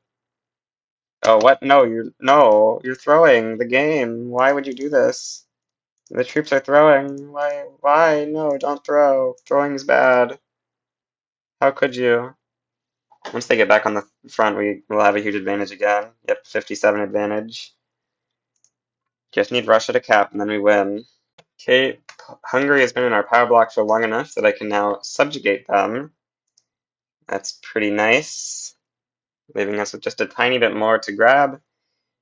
oh, what? No, you're throwing the game. Why would you do this? The troops are throwing. Why? Why? No, don't throw. Throwing is bad. How could you? Once they get back on the front, we will have a huge advantage again. Yep, 57 advantage. Just need Russia to cap, and then we win. Okay, Hungary has been in our power block for long enough that I can now subjugate them. That's pretty nice, leaving us with just a tiny bit more to grab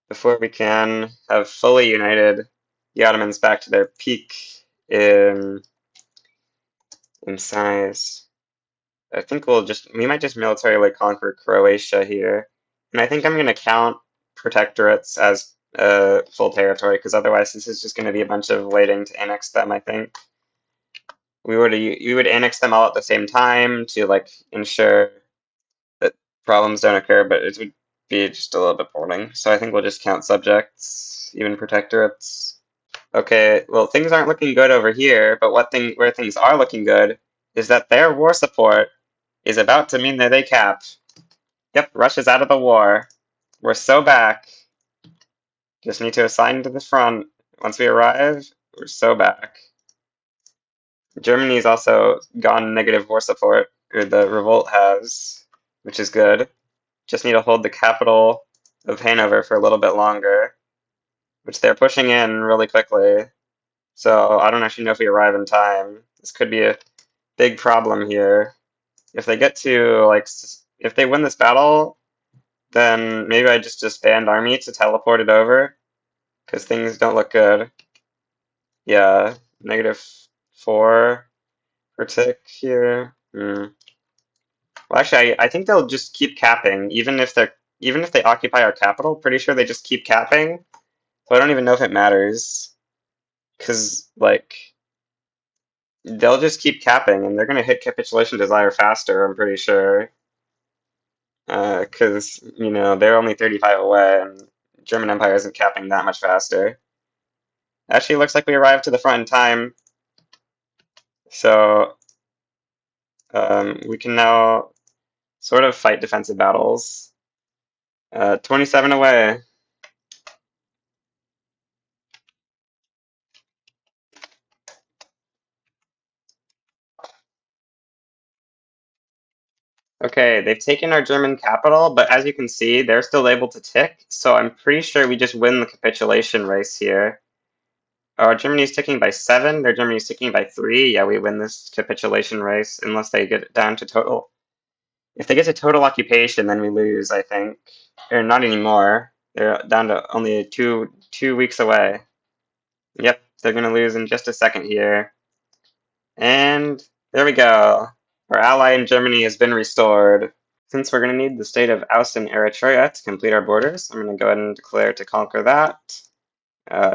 before we can have fully united the Ottomans back to their peak in size. I think we might just militarily conquer Croatia here. And I think I'm going to count protectorates as full territory, because otherwise this is just going to be a bunch of waiting to annex them, I think. We would annex them all at the same time to like ensure that problems don't occur, but it would be just a little bit boring. So I think we'll just count subjects, even protectorates. Okay, well things aren't looking good over here, but where things are looking good is that their war support is about to mean that they cap. Yep, Russia's out of the war. We're so back. Just need to assign to the front. Once we arrive, we're so back. Germany's also gone negative war support, or the revolt has, which is good. Just need to hold the capital of Hanover for a little bit longer, which they're pushing in really quickly. So I don't actually know if we arrive in time. This could be a big problem here. If they get to, like, if they win this battle, then maybe I just disband army to teleport it over, because things don't look good. Yeah, -4 per tick here. Well, actually, I think they'll just keep capping, even if they occupy our capital. Pretty sure they just keep capping. So I don't even know if it matters, because like they'll just keep capping, and they're gonna hit capitulation desire faster. I'm pretty sure, because they're only 35 away, and German Empire isn't capping that much faster. Actually, looks like we arrived to the front in time, so we can now sort of fight defensive battles. 27 away. Okay, they've taken our German capital, but as you can see, they're still able to tick, so I'm pretty sure we just win the capitulation race here. Oh, Germany's ticking by 7, their Germany's ticking by 3. Yeah, we win this capitulation race unless they get it down to total. If they get to total occupation, then we lose, I think. Or not anymore. They're down to only two weeks away. Yep, they're gonna lose in just a second here. And there we go. Our ally in Germany has been restored. Since we're going to need the state of Aus and Eritrea to complete our borders, I'm going to go ahead and declare to conquer that.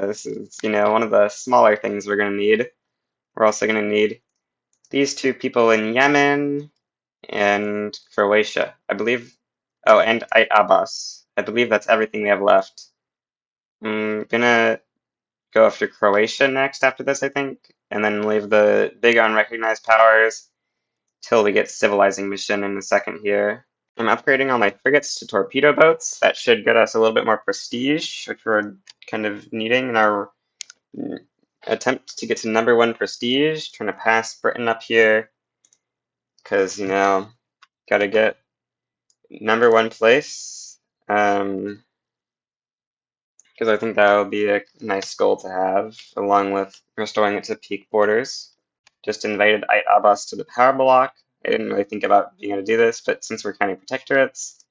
This is, one of the smaller things we're going to need. We're also going to need these two people in Yemen and Croatia, I believe. Oh, and Abbas. I believe that's everything we have left. I'm going to go after Croatia next after this, I think, and then leave the big unrecognized powers till we get civilizing mission in a second here. I'm upgrading all my frigates to torpedo boats. That should get us a little bit more prestige, which we're kind of needing in our attempt to get to #1 prestige. Trying to pass Britain up here, because, gotta get #1 place. Because I think that would be a nice goal to have, along with restoring it to peak borders. Just invited Ait Abbas to the power block. I didn't really think about being able to do this, but since we're counting protectorates,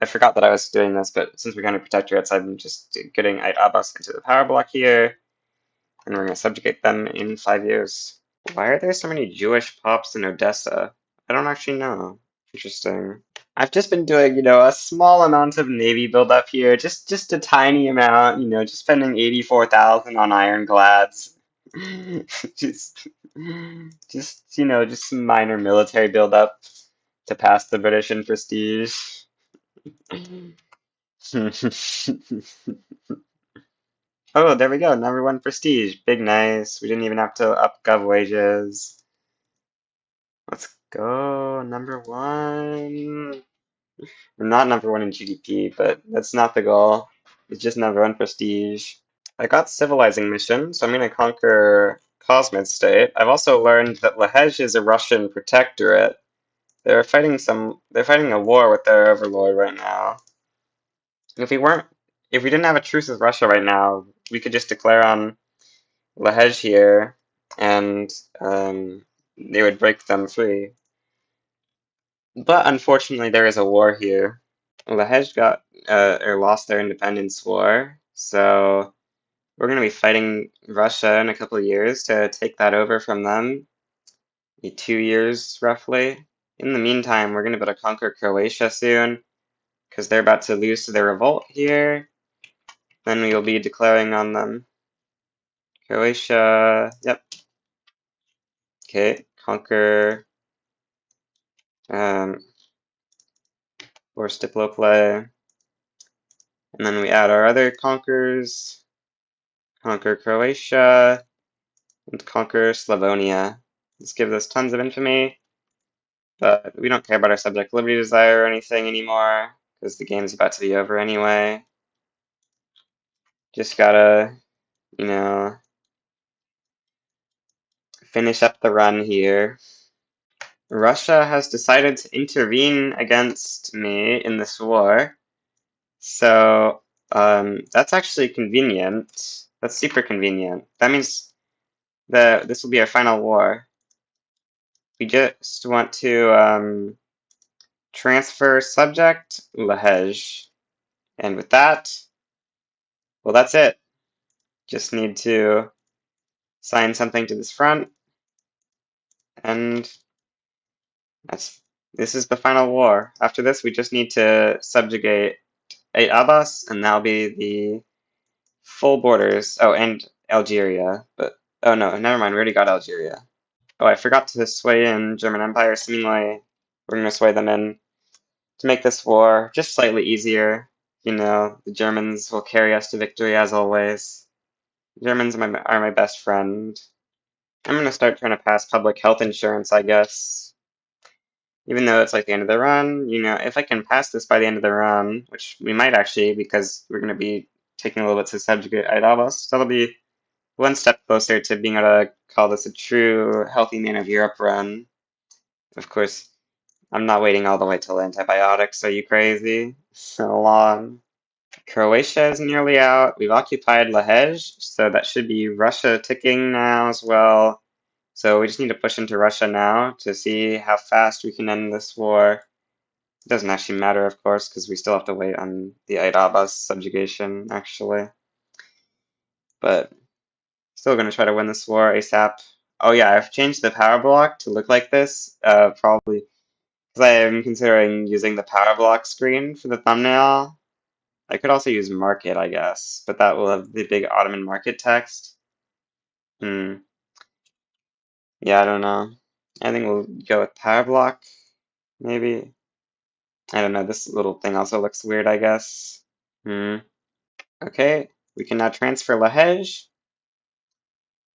I forgot that I was doing this, but since we're going to protectorates, I'm just getting Ait Abbas into the power block here, and we're going to subjugate them in 5 years. Why are there so many Jewish pops in Odessa? I don't actually know. Interesting. I've just been doing, a small amount of navy buildup here, just a tiny amount, just spending 84,000 on ironclads. just, just some minor military buildup to pass the British in prestige. Oh, there we go. #1 prestige. Big nice. We didn't even have to up gov wages. Let's go. #1. We're not #1 in GDP, but that's not the goal. It's just #1 prestige. I got civilizing mission, so I'm going to conquer Cosmid State. I've also learned that Lehej is a Russian protectorate. They're fighting a war with their overlord right now. If we didn't have a truce with Russia right now, we could just declare on Lehej here, and they would break them free. But unfortunately, there is a war here. Lehej got or lost their independence war, so we're going to be fighting Russia in a couple of years to take that over from them. 2 years roughly. In the meantime, we're going to be able to conquer Croatia soon because they're about to lose to their revolt here. Then we will be declaring on them. Croatia, yep. Okay, conquer or Stiploplay. And then we add our other conquers. Conquer Croatia and conquer Slavonia. This gives us tons of infamy, but we don't care about our subject liberty desire or anything anymore because the game's about to be over anyway. Just gotta, finish up the run here. Russia has decided to intervene against me in this war, so that's actually convenient. That's super convenient. That means that this will be our final war. We just want to transfer subject Lehej, and with that, well, that's it. Just need to sign something to this front, and this is the final war. After this, we just need to subjugate Ait Abbas, and that'll be the full borders. Oh, and Algeria. But oh no, never mind. We already got Algeria. Oh, I forgot to sway in German Empire. Seemingly, we're gonna sway them in to make this war just slightly easier. The Germans will carry us to victory as always. Germans are my best friend. I'm gonna start trying to pass public health insurance, I guess. Even though it's like the end of the run, if I can pass this by the end of the run, which we might actually, because we're gonna be taking a little bit to subjugate Idavos, that'll be one step closer to being able to call this a true healthy man of Europe run. Of course, I'm not waiting all the way till antibiotics. Are you crazy? So long. Croatia is nearly out. We've occupied Lehej, so that should be Russia ticking now as well. So we just need to push into Russia now to see how fast we can end this war. It doesn't actually matter, of course, because we still have to wait on the Aidabas subjugation, actually. But still going to try to win this war ASAP. Oh yeah, I've changed the power block to look like this, probably because I am considering using the power block screen for the thumbnail. I could also use market, I guess, but that will have the big Ottoman market text. Hmm. Yeah, I don't know. I think we'll go with power block, maybe. I don't know. This little thing also looks weird, I guess. Hmm. Okay, we can now transfer Lehej,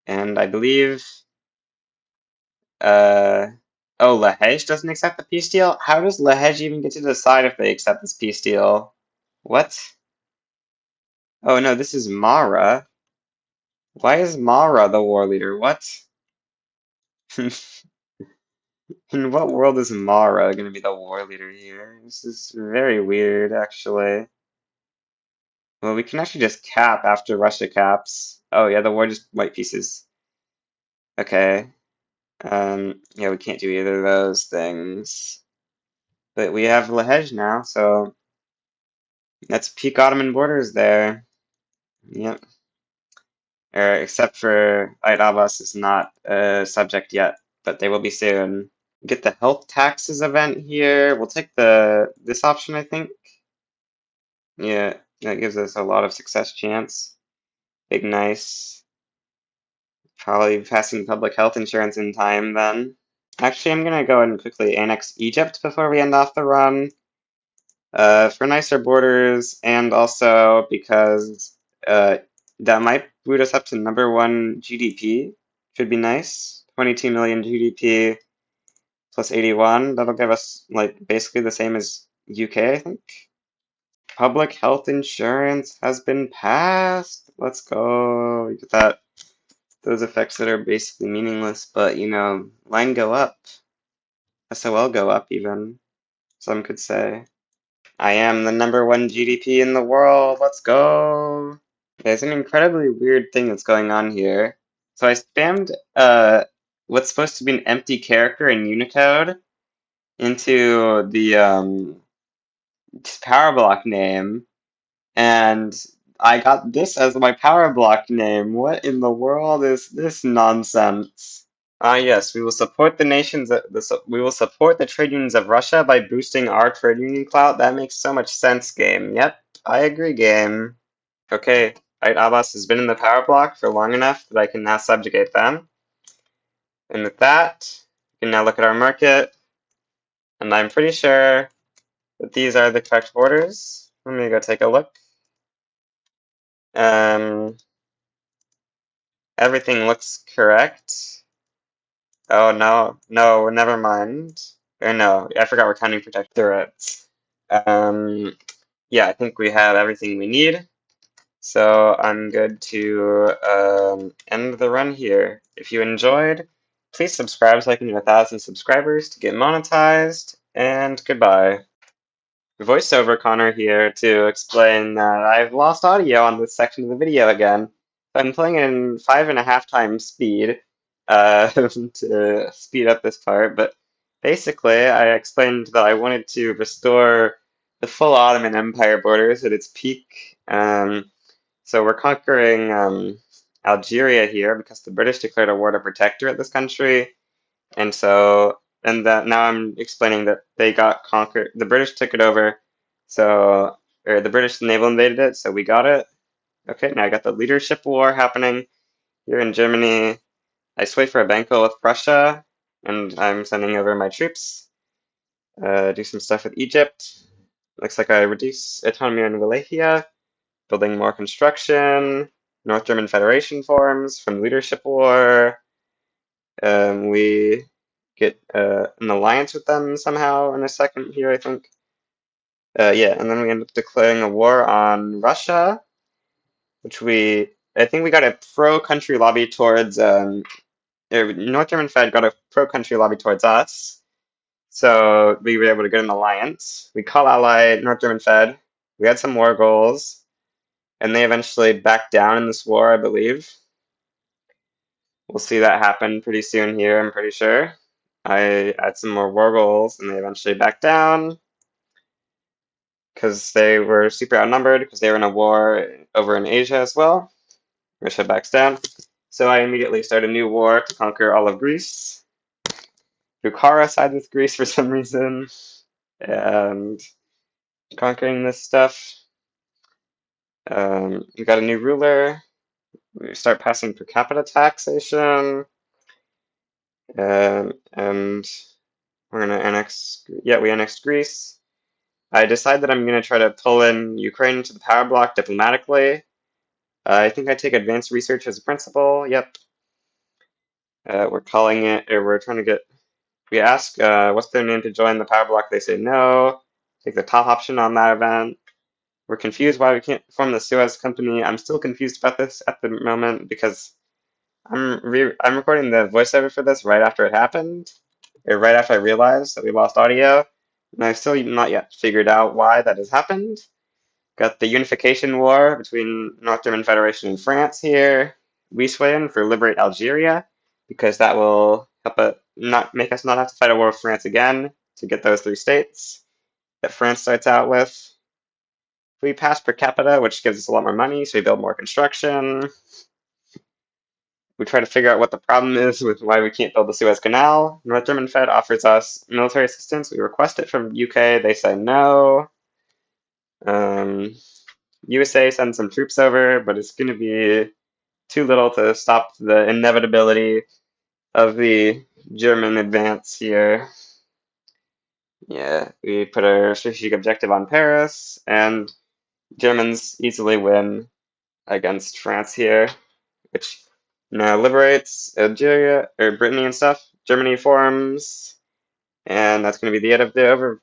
and I believe. Uh. Oh, Lehej doesn't accept the peace deal? How does Lehej even get to decide if they accept this peace deal? What? Oh no, this is Mara. Why is Mara the war leader? What? In what world is Mara going to be the war leader here? This is very weird, actually. Well, we can actually just cap after Russia caps. Oh yeah, the war just white pieces. Okay. Yeah, we can't do either of those things. But we have Lehej now, so That's peak Ottoman borders there. Yep. Except for Eid Abbas is not a subject yet, but they will be soon. Get the health taxes event here. We'll take this option, I think. Yeah, that gives us a lot of success chance. Big nice. Probably passing public health insurance in time then. Actually, I'm gonna go and quickly annex Egypt before we end off the run. For nicer borders, and also because that might boot us up to #1 GDP. Should be nice. 22 million GDP plus 81. That'll give us like basically the same as UK, I think. Public health insurance has been passed. Let's go. We get that. Those effects that are basically meaningless, but you know, line go up. SOL go up even, some could say. I am the #1 GDP in the world. Let's go. There's an incredibly weird thing that's going on here. So I spammed what's supposed to be an empty character in Unicode into the power block name, and I got this as my power block name. What in the world is this nonsense? Ah, yes, we will support the nations. We will support the trade unions of Russia by boosting our trade union clout. That makes so much sense, game. Yep, I agree, game. Okay, Abbas has been in the power block for long enough that I can now subjugate them. And with that, we can now look at our market, and I'm pretty sure that these are the correct orders. Let me go take a look. Um, everything looks correct. Oh no, no, never mind. Or no, I forgot we're counting protectorates. Yeah, I think we have everything we need. So I'm good to end the run here. If you enjoyed, please subscribe so I can get 1,000 subscribers to get monetized, and goodbye. Voiceover Connor here to explain that I've lost audio on this section of the video again. I'm playing in 5.5 times speed to speed up this part, but basically I explained that I wanted to restore the full Ottoman Empire borders at its peak. So we're conquering Algeria here because the British declared a war to protectorate this country. And so, and that now I'm explaining that they got conquered. The British took it over, so or the British naval invaded it, so we got it. Okay, now I got the leadership war happening here in Germany. I sway for a banco with Prussia, and I'm sending over my troops. Do some stuff with Egypt. Looks like I reduce autonomy in Wallachia, building more construction. North German Federation forms from leadership war. We get an alliance with them somehow in a second here, I think. Yeah, and then we end up declaring a war on Russia, which I think we got a pro-country lobby towards, North German Fed got a pro-country lobby towards us, so we were able to get an alliance. We call ally North German Fed. We had some war goals, and they eventually backed down in this war, I believe. We'll see that happen pretty soon here, I'm pretty sure. I had some more war goals, and they eventually backed down because they were super outnumbered because they were in a war over in Asia as well. Russia backs down. So I immediately start a new war to conquer all of Greece. Bukhara side with Greece for some reason, and conquering this stuff. We got a new ruler. We start passing per capita taxation. And we're gonna annex, yeah, we annexed Greece. I decide that I'm gonna try to pull in Ukraine to the power block diplomatically. I think I take advanced research as a principal. Yep. We're calling it, or we're trying to get, we ask what's their name to join the power block. They say no. Take the top option on that event. We're confused why we can't form the Suez Company. I'm still confused about this at the moment because I'm recording the voiceover for this right after it happened, or right after I realized that we lost audio, and I've still not yet figured out why that has happened. Got the unification war between North German Federation and France here. We sway in for liberate Algeria because that will help not make us not have to fight a war with France again to get those 3 states that France starts out with. we pass per capita, which gives us a lot more money, so we build more construction. We try to figure out what the problem is with why we can't build the Suez Canal. North German Fed offers us military assistance. We request it from UK. They say no. USA sends some troops over, but it's going to be too little to stop the inevitability of the German advance here. Yeah, we put our strategic objective on Paris, and Germans easily win against France here, which now liberates Algeria or Brittany and stuff. Germany forms, and that's going to be the end of the